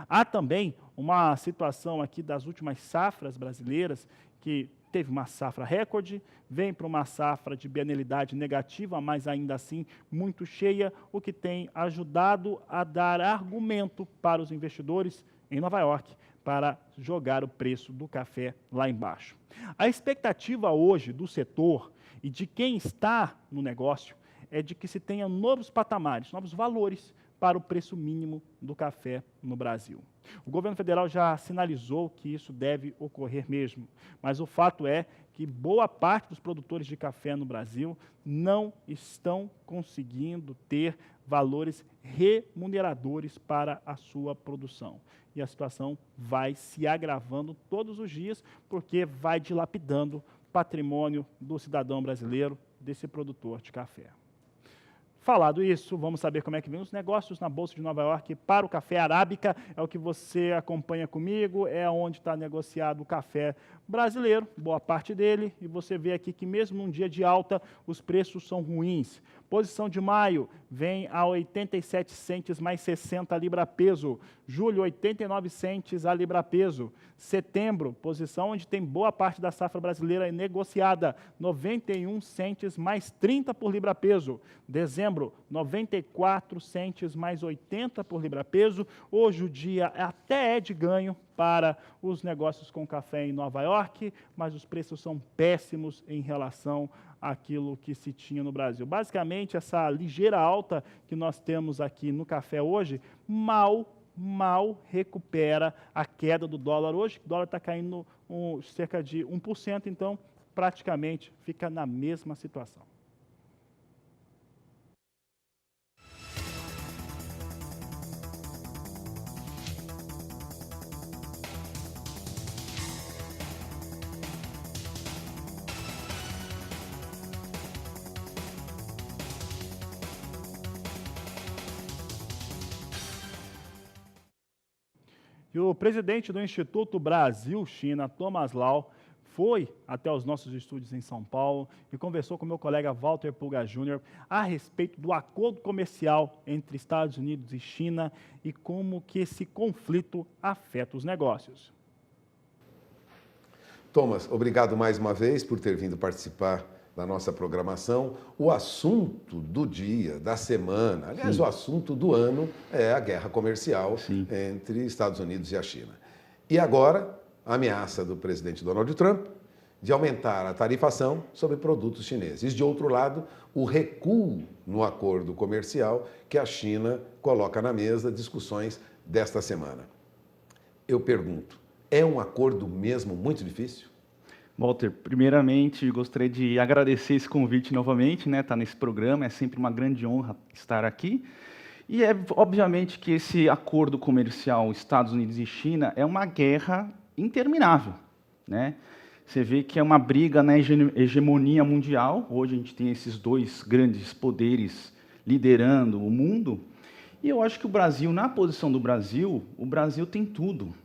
Há também uma situação aqui das últimas safras brasileiras, que teve uma safra recorde, vem para uma safra de bienalidade negativa, mas ainda assim muito cheia, o que tem ajudado a dar argumento para os investidores em Nova York para jogar o preço do café lá embaixo. A expectativa hoje do setor e de quem está no negócio é de que se tenha novos patamares, novos valores para o preço mínimo do café no Brasil. O governo federal já sinalizou que isso deve ocorrer mesmo, mas o fato é que boa parte dos produtores de café no Brasil não estão conseguindo ter valores remuneradores para a sua produção. E a situação vai se agravando todos os dias, porque vai dilapidando o patrimônio do cidadão brasileiro, desse produtor de café. Falado isso, vamos saber como é que vem os negócios na Bolsa de Nova York para o café arábica. É o que você acompanha comigo, é onde está negociado o café brasileiro, boa parte dele, e você vê aqui que mesmo num dia de alta, os preços são ruins. Posição de maio vem a 87 centes mais 60 a libra peso. Julho, 89 centes a libra peso. Setembro, posição onde tem boa parte da safra brasileira negociada, 91 centes mais 30 por libra peso. Dezembro, 94 centes mais 80 por libra peso. Hoje o dia até é de ganho para os negócios com café em Nova York, mas os preços são péssimos em relação àquilo que se tinha no Brasil. Basicamente, essa ligeira alta que nós temos aqui no café hoje, mal recupera a queda do dólar hoje. O dólar está caindo cerca de 1%, então praticamente fica na mesma situação. E o presidente do Instituto Brasil-China, Thomas Lau, foi até os nossos estúdios em São Paulo e conversou com meu colega Walter Pulga Jr. a respeito do acordo comercial entre Estados Unidos e China e como que esse conflito afeta os negócios. Thomas, obrigado mais uma vez por ter vindo participar da nossa programação. O assunto do dia, da semana, aliás, o assunto do ano é a guerra comercial entre Estados Unidos e a China. E agora, a ameaça do presidente Donald Trump de aumentar a tarifação sobre produtos chineses. De outro lado, o recuo no acordo comercial que a China coloca na mesa, discussões desta semana. Eu pergunto, é um acordo mesmo muito difícil? Walter, primeiramente gostaria de agradecer esse convite novamente, né? Estar nesse programa, é sempre uma grande honra estar aqui. E é obviamente que esse acordo comercial Estados Unidos e China é uma guerra interminável, né? Você vê que é uma briga na hegemonia mundial. Hoje a gente tem esses dois grandes poderes liderando o mundo. E eu acho que o Brasil, na posição do Brasil, o Brasil tem tudo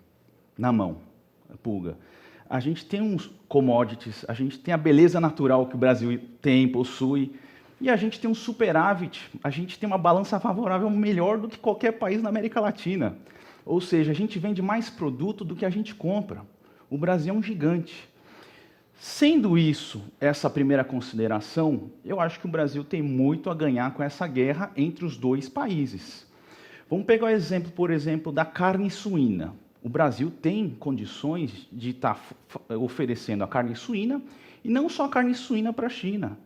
na mão, Pulga. A gente tem uns commodities, a gente tem a beleza natural que o Brasil tem, possui, e a gente tem um superávit, a gente tem uma balança favorável melhor do que qualquer país na América Latina. Ou seja, a gente vende mais produto do que a gente compra. O Brasil é um gigante. Sendo isso, essa primeira consideração, eu acho que o Brasil tem muito a ganhar com essa guerra entre os dois países. Vamos pegar o exemplo, por exemplo, da carne suína. O Brasil tem condições de estar oferecendo a carne suína, e não só a carne suína para a China.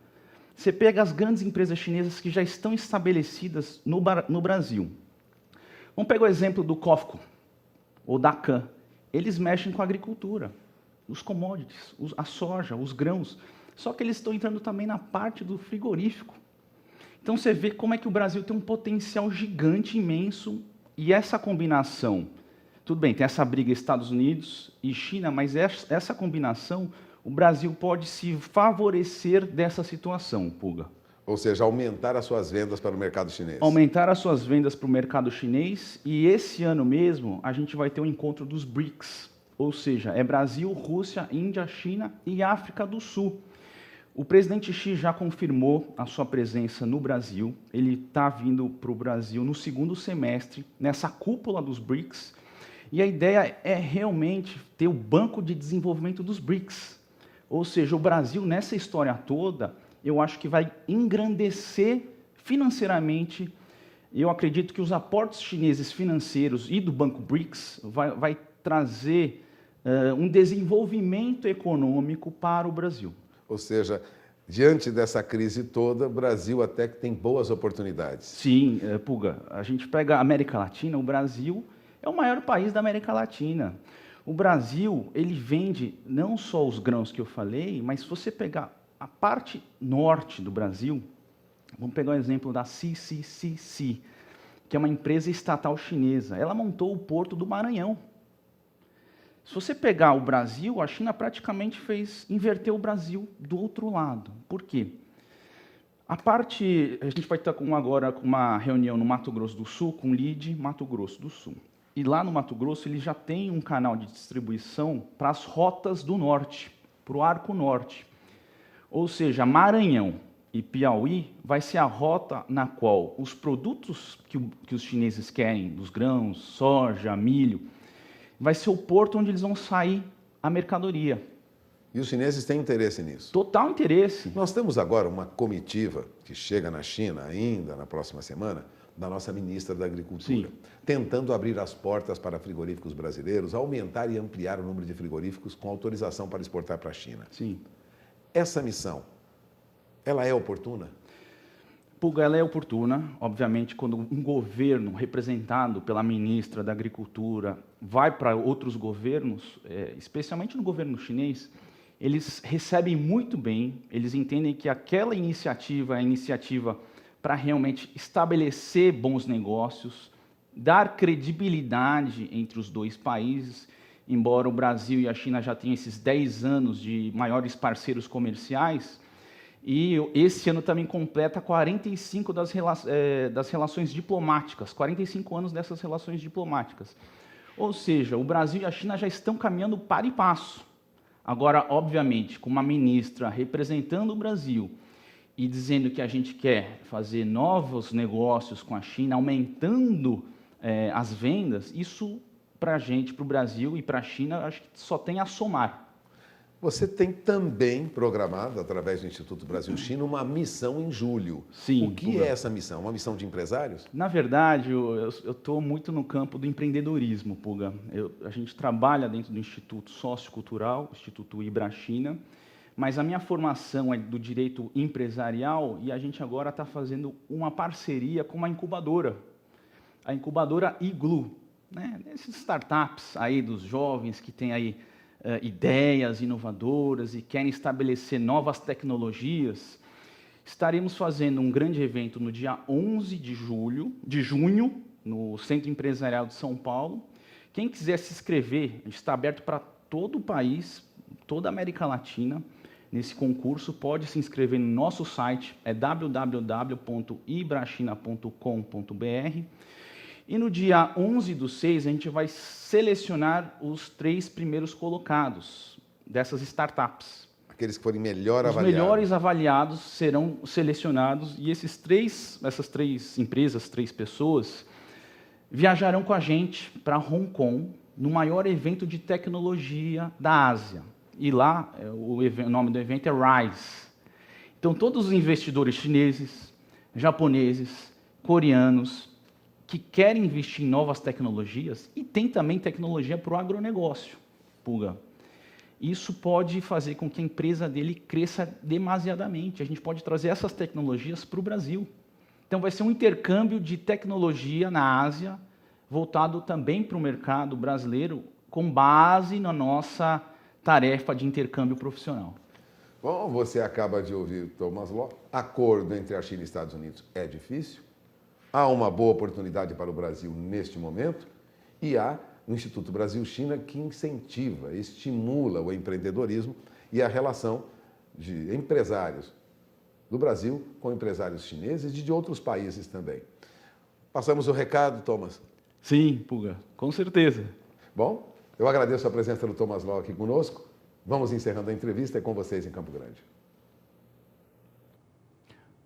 Você pega as grandes empresas chinesas que já estão estabelecidas no Brasil. Vamos pegar o exemplo do COFCO, ou da CAN. Eles mexem com a agricultura, os commodities, a soja, os grãos. Só que eles estão entrando também na parte do frigorífico. Então você vê como é que o Brasil tem um potencial gigante, imenso, e essa combinação... Tudo bem, tem essa briga Estados Unidos e China, mas essa combinação, o Brasil pode se favorecer dessa situação, Pulga. Ou seja, aumentar as suas vendas para o mercado chinês. Aumentar as suas vendas para o mercado chinês, e esse ano mesmo a gente vai ter um encontro dos BRICS, ou seja, é Brasil, Rússia, Índia, China e África do Sul. O presidente Xi já confirmou a sua presença no Brasil, ele está vindo para o Brasil no segundo semestre, nessa cúpula dos BRICS, e a ideia é realmente ter o Banco de Desenvolvimento dos BRICS. Ou seja, o Brasil, nessa história toda, eu acho que vai engrandecer financeiramente. Eu acredito que os aportes chineses financeiros e do Banco BRICS vai trazer um desenvolvimento econômico para o Brasil. Ou seja, diante dessa crise toda, o Brasil até que tem boas oportunidades. Sim, Pulga, a gente pega a América Latina, o Brasil é o maior país da América Latina. O Brasil, ele vende não só os grãos que eu falei, mas se você pegar a parte norte do Brasil, vamos pegar o exemplo da CCCC, que é uma empresa estatal chinesa. Ela montou o Porto do Maranhão. Se você pegar o Brasil, a China praticamente inverteu o Brasil do outro lado. Por quê? A gente vai estar agora com uma reunião no Mato Grosso do Sul, com o LIDE Mato Grosso do Sul. E lá no Mato Grosso, ele já tem um canal de distribuição para as rotas do norte, para o Arco Norte. Ou seja, Maranhão, e Piauí vai ser a rota na qual os produtos que os chineses querem, os grãos, soja, milho, vai ser o porto onde eles vão sair a mercadoria. E os chineses têm interesse nisso? Total interesse. Nós temos agora uma comitiva que chega na China ainda na próxima semana, da nossa ministra da Agricultura, Sim. tentando abrir as portas para frigoríficos brasileiros, aumentar e ampliar o número de frigoríficos com autorização para exportar para a China. Sim. Essa missão, ela é oportuna? Pulga, ela é oportuna. Obviamente, quando um governo representado pela ministra da Agricultura vai para outros governos, especialmente no governo chinês, eles recebem muito bem, eles entendem que aquela iniciativa é a iniciativa para realmente estabelecer bons negócios, dar credibilidade entre os dois países, embora o Brasil e a China já tenham esses 10 anos de maiores parceiros comerciais, e esse ano também completa 45 das relações diplomáticas, 45 anos dessas relações diplomáticas. Ou seja, o Brasil e a China já estão caminhando para e passo. Agora, obviamente, com uma ministra representando o Brasil e dizendo que a gente quer fazer novos negócios com a China, aumentando as vendas, isso para a gente, para o Brasil e para a China, acho que só tem a somar. Você tem também programado, através do Instituto Brasil-China, uma missão em julho. Sim, o que é essa missão? Uma missão de empresários? Na verdade, eu estou muito no campo do empreendedorismo, Puga. A gente trabalha dentro do Instituto Sociocultural, Instituto Ibra-China, mas a minha formação é do direito empresarial e a gente agora está fazendo uma parceria com uma incubadora, a incubadora Iglu, né? Esses startups aí dos jovens que têm aí ideias inovadoras e querem estabelecer novas tecnologias. Estaremos fazendo um grande evento no dia 11 de junho, no Centro Empresarial de São Paulo. Quem quiser se inscrever, está aberto para todo o país, toda a América Latina. Nesse concurso, pode se inscrever no nosso site, é www.ibrachina.com.br. E no dia 11/6, a gente vai selecionar os 3 primeiros colocados dessas startups. Aqueles que forem melhor Os avaliados. melhores avaliados serão selecionados e essas 3 empresas, 3 pessoas, viajarão com a gente para Hong Kong, no maior evento de tecnologia da Ásia. E lá, o nome do evento é RISE. Então, todos os investidores chineses, japoneses, coreanos, que querem investir em novas tecnologias, e tem também tecnologia para o agronegócio, Puga. Isso pode fazer com que a empresa dele cresça demasiadamente. A gente pode trazer essas tecnologias para o Brasil. Então vai ser um intercâmbio de tecnologia na Ásia, voltado também para o mercado brasileiro, com base na nossa tarefa de intercâmbio profissional. Bom, você acaba de ouvir o Thomas Law. Acordo entre a China e Estados Unidos é difícil. Há uma boa oportunidade para o Brasil neste momento e há o Instituto Brasil-China que incentiva, estimula o empreendedorismo e a relação de empresários do Brasil com empresários chineses e de outros países também. Passamos o recado, Thomas? Sim, Puga, com certeza. Bom, eu agradeço a presença do Thomas Law aqui conosco. Vamos encerrando a entrevista e com vocês em Campo Grande.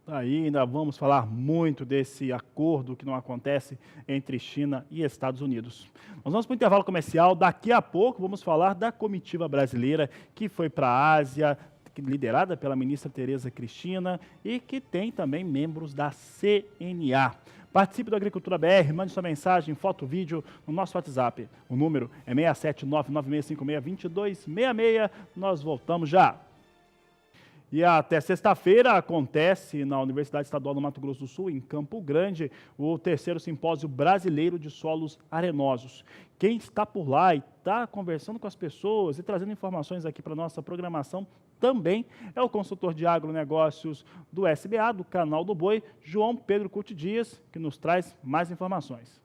Aí ainda vamos falar muito desse acordo que não acontece entre China e Estados Unidos. Nós vamos para o intervalo comercial. Daqui a pouco vamos falar da comitiva brasileira que foi para a Ásia, liderada pela ministra Tereza Cristina e que tem também membros da CNA. Participe do Agricultura BR, mande sua mensagem, foto, vídeo no nosso WhatsApp. O número é 67996562266. Nós voltamos já. E até sexta-feira acontece na Universidade Estadual do Mato Grosso do Sul, em Campo Grande, o 3º Simpósio Brasileiro de Solos Arenosos. Quem está por lá e está conversando com as pessoas e trazendo informações aqui para a nossa programação também é o consultor de agronegócios do SBA, do Canal do Boi, João Pedro Curti Dias, que nos traz mais informações.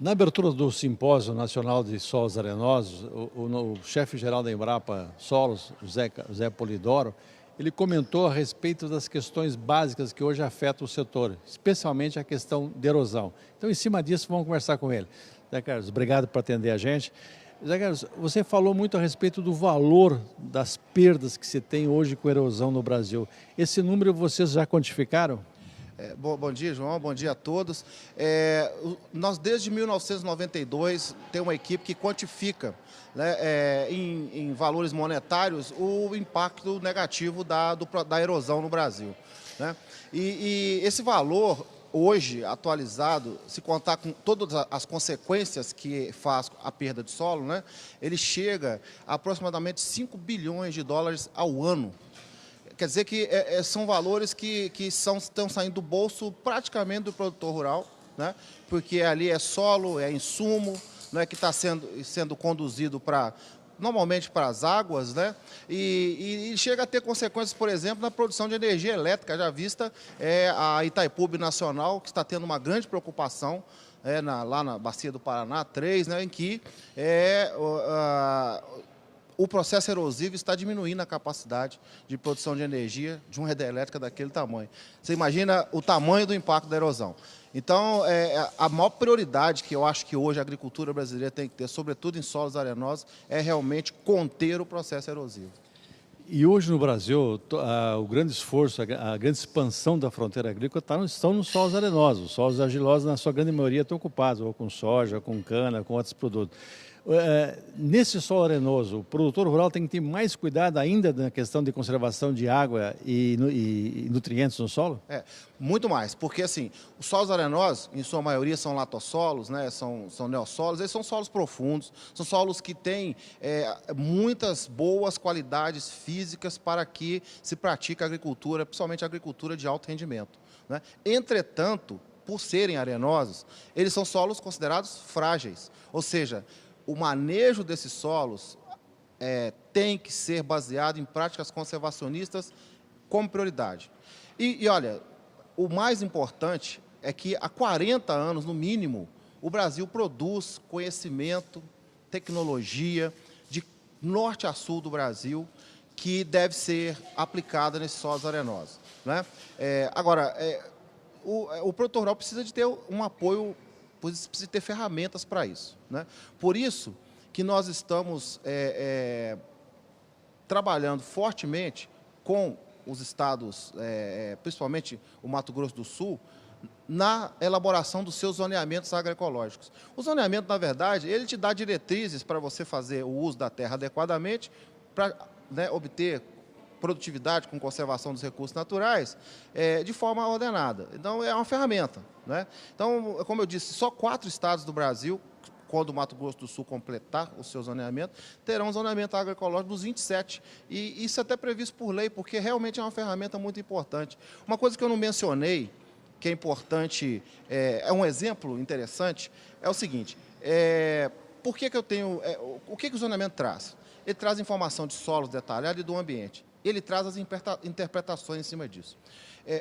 Na abertura do Simpósio Nacional de Solos Arenosos, o chefe-geral da Embrapa Solos, Zé Polidoro, ele comentou a respeito das questões básicas que hoje afetam o setor, especialmente a questão de erosão. Então, em cima disso, vamos conversar com ele. Zé Carlos, obrigado por atender a gente. Zé Carlos, você falou muito a respeito do valor das perdas que se tem hoje com erosão no Brasil. Esse número vocês já quantificaram? Bom dia, João. Bom dia a todos. Nós, desde 1992, temos uma equipe que quantifica, né, em valores monetários o impacto negativo da erosão no Brasil, né? E esse valor, hoje, atualizado, se contar com todas as consequências que faz a perda de solo, né, ele chega a aproximadamente 5 bilhões de dólares ao ano. Quer dizer que são valores que estão saindo do bolso praticamente do produtor rural, né? Porque ali é solo, é insumo, né, que está sendo conduzido normalmente para as águas, né? E chega a ter consequências, por exemplo, na produção de energia elétrica. Já vista a Itaipu Nacional, que está tendo uma grande preocupação lá na Bacia do Paraná 3, né, em que o processo erosivo está diminuindo a capacidade de produção de energia de uma hidrelétrica daquele tamanho. Você imagina o tamanho do impacto da erosão. Então, a maior prioridade que eu acho que hoje a agricultura brasileira tem que ter, sobretudo em solos arenosos, é realmente conter o processo erosivo. E hoje no Brasil, o grande esforço, a grande expansão da fronteira agrícola estão nos solos arenosos. Os solos argilosos, na sua grande maioria, estão ocupados, ou com soja, com cana, com outros produtos. Nesse solo arenoso, o produtor rural tem que ter mais cuidado ainda na questão de conservação de água e nutrientes no solo? Muito mais, porque assim, os solos arenosos, em sua maioria, são latossolos, né, são neossolos, eles são solos profundos, são solos que têm muitas boas qualidades físicas para que se pratique a agricultura, principalmente a agricultura de alto rendimento, né? Entretanto, por serem arenosos, eles são solos considerados frágeis, ou seja, o manejo desses solos tem que ser baseado em práticas conservacionistas como prioridade. E olha, o mais importante é que há 40 anos, no mínimo, o Brasil produz conhecimento, tecnologia, de norte a sul do Brasil, que deve ser aplicada nesses solos arenosos, né? Agora, o produtor rural precisa de ter um apoio, precisa ter ferramentas para isso, né? Por isso que nós estamos trabalhando fortemente com os estados, principalmente o Mato Grosso do Sul, na elaboração dos seus zoneamentos agroecológicos. O zoneamento, na verdade, ele te dá diretrizes para você fazer o uso da terra adequadamente, para, né, obter produtividade com conservação dos recursos naturais de forma ordenada. Então, é uma ferramenta, né? Então, como eu disse, só 4 estados do Brasil, quando o Mato Grosso do Sul completar o seu zoneamento, terão um zoneamento agroecológico dos 27. E isso é até previsto por lei, porque realmente é uma ferramenta muito importante. Uma coisa que eu não mencionei, que é importante, um exemplo interessante, é o seguinte: por que eu tenho... o que o zoneamento traz? Ele traz informação de solos detalhada e do ambiente. Ele traz as interpretações em cima disso.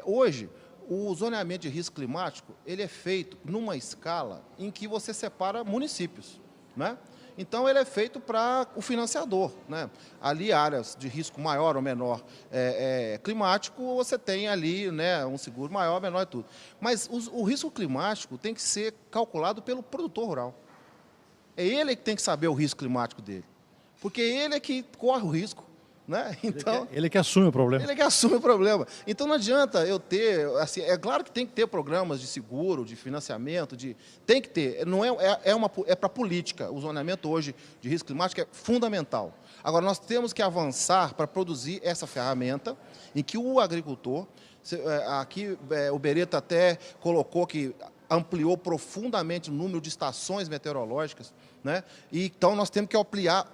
Hoje, o zoneamento de risco climático, ele é feito numa escala em que você separa municípios, né? Então, ele é feito para o financiador, né? Ali, áreas de risco maior ou menor climático, você tem ali, né, um seguro maior, menor e tudo. Mas o risco climático tem que ser calculado pelo produtor rural. É ele que tem que saber o risco climático dele, porque ele é que corre o risco, né? Então, ele que assume o problema. Ele que assume o problema. Então não adianta eu ter, assim, é claro que tem que ter programas de seguro, de financiamento, tem que ter. Não é para política. O zoneamento hoje de risco climático é fundamental. Agora nós temos que avançar para produzir essa ferramenta em que o agricultor, aqui o Beretta até colocou que ampliou profundamente o número de estações meteorológicas, né? E então nós temos que ampliar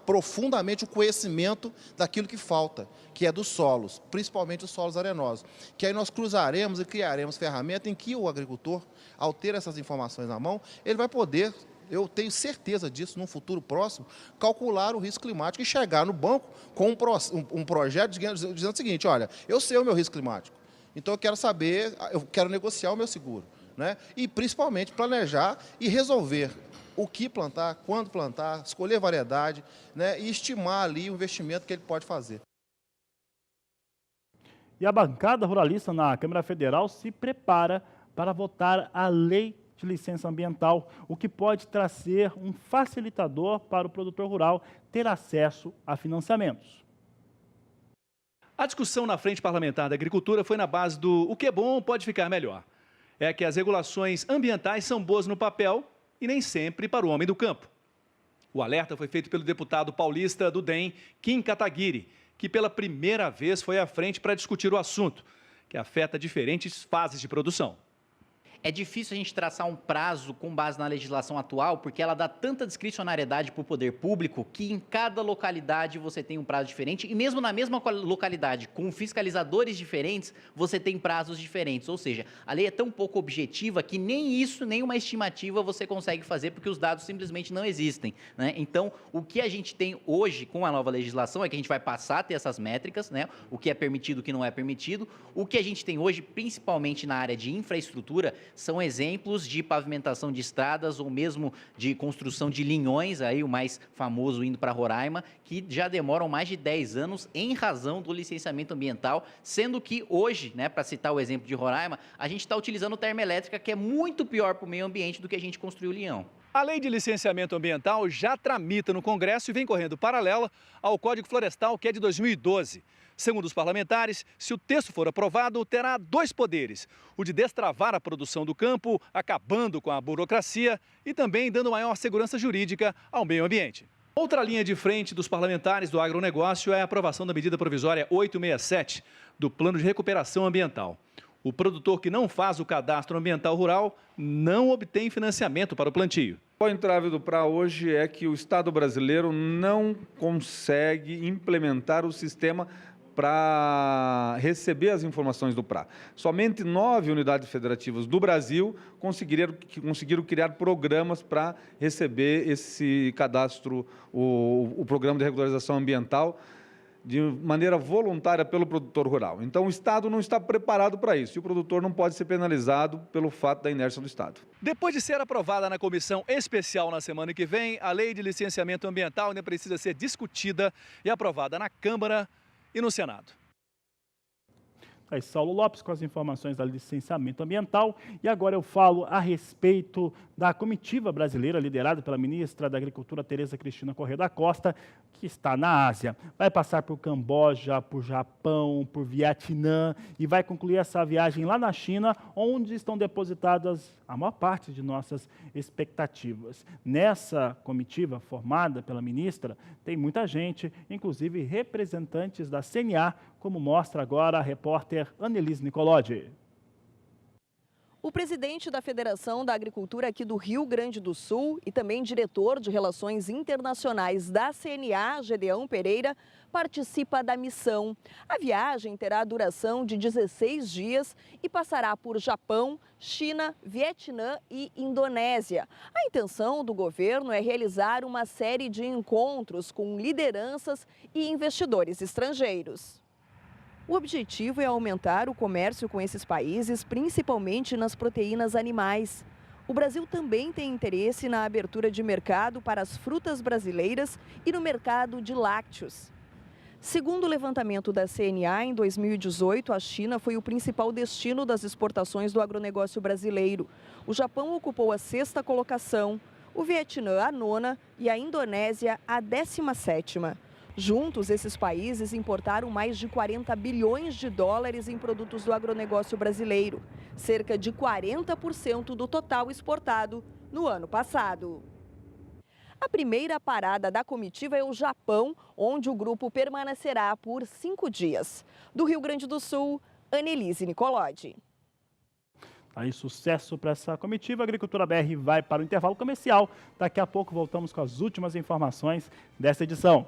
profundamente o conhecimento daquilo que falta, que é dos solos, principalmente os solos arenosos. Que aí nós cruzaremos e criaremos ferramentas em que o agricultor, ao ter essas informações na mão, ele vai poder, eu tenho certeza disso, num futuro próximo, calcular o risco climático e chegar no banco com um projeto dizendo o seguinte: olha, eu sei o meu risco climático, então eu quero saber, eu quero negociar o meu seguro, né? E principalmente planejar e resolver o que plantar, quando plantar, escolher variedade, né? E estimar ali o investimento que ele pode fazer. E a bancada ruralista na Câmara Federal se prepara para votar a Lei de licença ambiental, o que pode trazer um facilitador para o produtor rural ter acesso a financiamentos. A discussão na Frente Parlamentar da Agricultura foi na base do o que é bom pode ficar melhor. É que as regulações ambientais são boas no papel e nem sempre para o homem do campo. O alerta foi feito pelo deputado paulista do DEM, Kim Kataguiri, que pela primeira vez foi à frente para discutir o assunto, que afeta diferentes fases de produção. É difícil a gente traçar um prazo com base na legislação atual, porque ela dá tanta discricionariedade para o poder público que em cada localidade você tem um prazo diferente e mesmo na mesma localidade, com fiscalizadores diferentes, você tem prazos diferentes. Ou seja, a lei é tão pouco objetiva que nem isso, nem uma estimativa você consegue fazer porque os dados simplesmente não existem, né? Então, o que a gente tem hoje com a nova legislação é que a gente vai passar a ter essas métricas, né? O que é permitido, o que não é permitido. O que a gente tem hoje, principalmente na área de infraestrutura, são exemplos de pavimentação de estradas ou mesmo de construção de linhões, aí o mais famoso indo para Roraima, que já demoram mais de 10 anos em razão do licenciamento ambiental, sendo que hoje, né, para citar o exemplo de Roraima, a gente está utilizando termoelétrica, que é muito pior para o meio ambiente do que a gente construiu o Leão. A lei de licenciamento ambiental já tramita no Congresso e vem correndo paralela ao Código Florestal, que é de 2012. Segundo os parlamentares, se o texto for aprovado, terá dois poderes: o de destravar a produção do campo, acabando com a burocracia e também dando maior segurança jurídica ao meio ambiente. Outra linha de frente dos parlamentares do agronegócio é a aprovação da medida provisória 867 do Plano de Recuperação Ambiental. O produtor que não faz o cadastro ambiental rural não obtém financiamento para o plantio. O entrave do PRA hoje é que o Estado brasileiro não consegue implementar o sistema para receber as informações do PRA. Somente 9 unidades federativas do Brasil conseguiram criar programas para receber esse cadastro, o programa de regularização ambiental, de maneira voluntária pelo produtor rural. Então, o Estado não está preparado para isso e o produtor não pode ser penalizado pelo fato da inércia do Estado. Depois de ser aprovada na comissão especial na semana que vem, a lei de licenciamento ambiental ainda precisa ser discutida e aprovada na Câmara e no Senado. Aí, Saulo Lopes com as informações do licenciamento ambiental. E agora eu falo a respeito da comitiva brasileira liderada pela ministra da Agricultura, Tereza Cristina Corrêa da Costa, que está na Ásia. Vai passar por Camboja, por Japão, por Vietnã e vai concluir essa viagem lá na China, onde estão depositadas a maior parte de nossas expectativas. Nessa comitiva formada pela ministra, tem muita gente, inclusive representantes da CNA, como mostra agora a repórter Annelise Nicolodi. O presidente da Federação da Agricultura aqui do Rio Grande do Sul e também diretor de Relações Internacionais da CNA, Gedeão Pereira, participa da missão. A viagem terá duração de 16 dias e passará por Japão, China, Vietnã e Indonésia. A intenção do governo é realizar uma série de encontros com lideranças e investidores estrangeiros. O objetivo é aumentar o comércio com esses países, principalmente nas proteínas animais. O Brasil também tem interesse na abertura de mercado para as frutas brasileiras e no mercado de lácteos. Segundo o levantamento da CNA, em 2018, a China foi o principal destino das exportações do agronegócio brasileiro. O Japão ocupou a 6ª colocação, o Vietnã a 9ª e a Indonésia a 17ª. Juntos, esses países importaram mais de 40 bilhões de dólares em produtos do agronegócio brasileiro, cerca de 40% do total exportado no ano passado. A primeira parada da comitiva é o Japão, onde o grupo permanecerá por 5 dias. Do Rio Grande do Sul, Annelise Nicolodi. Aí, sucesso para essa comitiva. A Agricultura BR vai para o intervalo comercial. Daqui a pouco voltamos com as últimas informações dessa edição.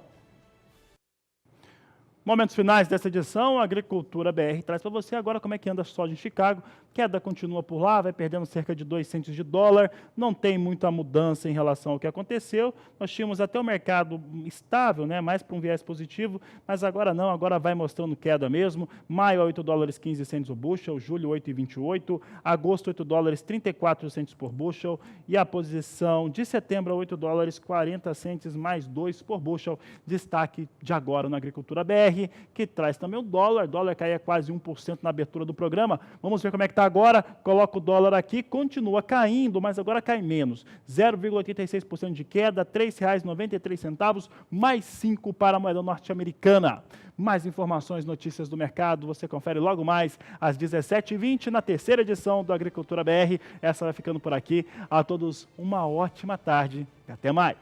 Momentos finais dessa edição, a Agricultura BR traz para você agora como é que anda a soja em Chicago. Queda continua por lá, vai perdendo cerca de 2 centes de dólar. Não tem muita mudança em relação ao que aconteceu. Nós tínhamos até o mercado estável, né, mais para um viés positivo, mas agora não, agora vai mostrando queda mesmo. Maio, 8 dólares 15 centes o bushel, julho, 8,28, agosto, 8 dólares 34 centes por bushel e a posição de setembro, 8 dólares 40 centes mais 2 por bushel. Destaque de agora na Agricultura BR. que traz também o dólar. O dólar caía quase 1% na abertura do programa. Vamos ver como é que está agora. Coloca o dólar aqui, continua caindo, mas agora cai menos. 0,86% de queda, R$ 3,93, mais 5 para a moeda norte-americana. Mais informações, notícias do mercado, você confere logo mais às 17h20 na terceira edição do Agricultura BR. Essa vai ficando por aqui. A todos uma ótima tarde e até mais.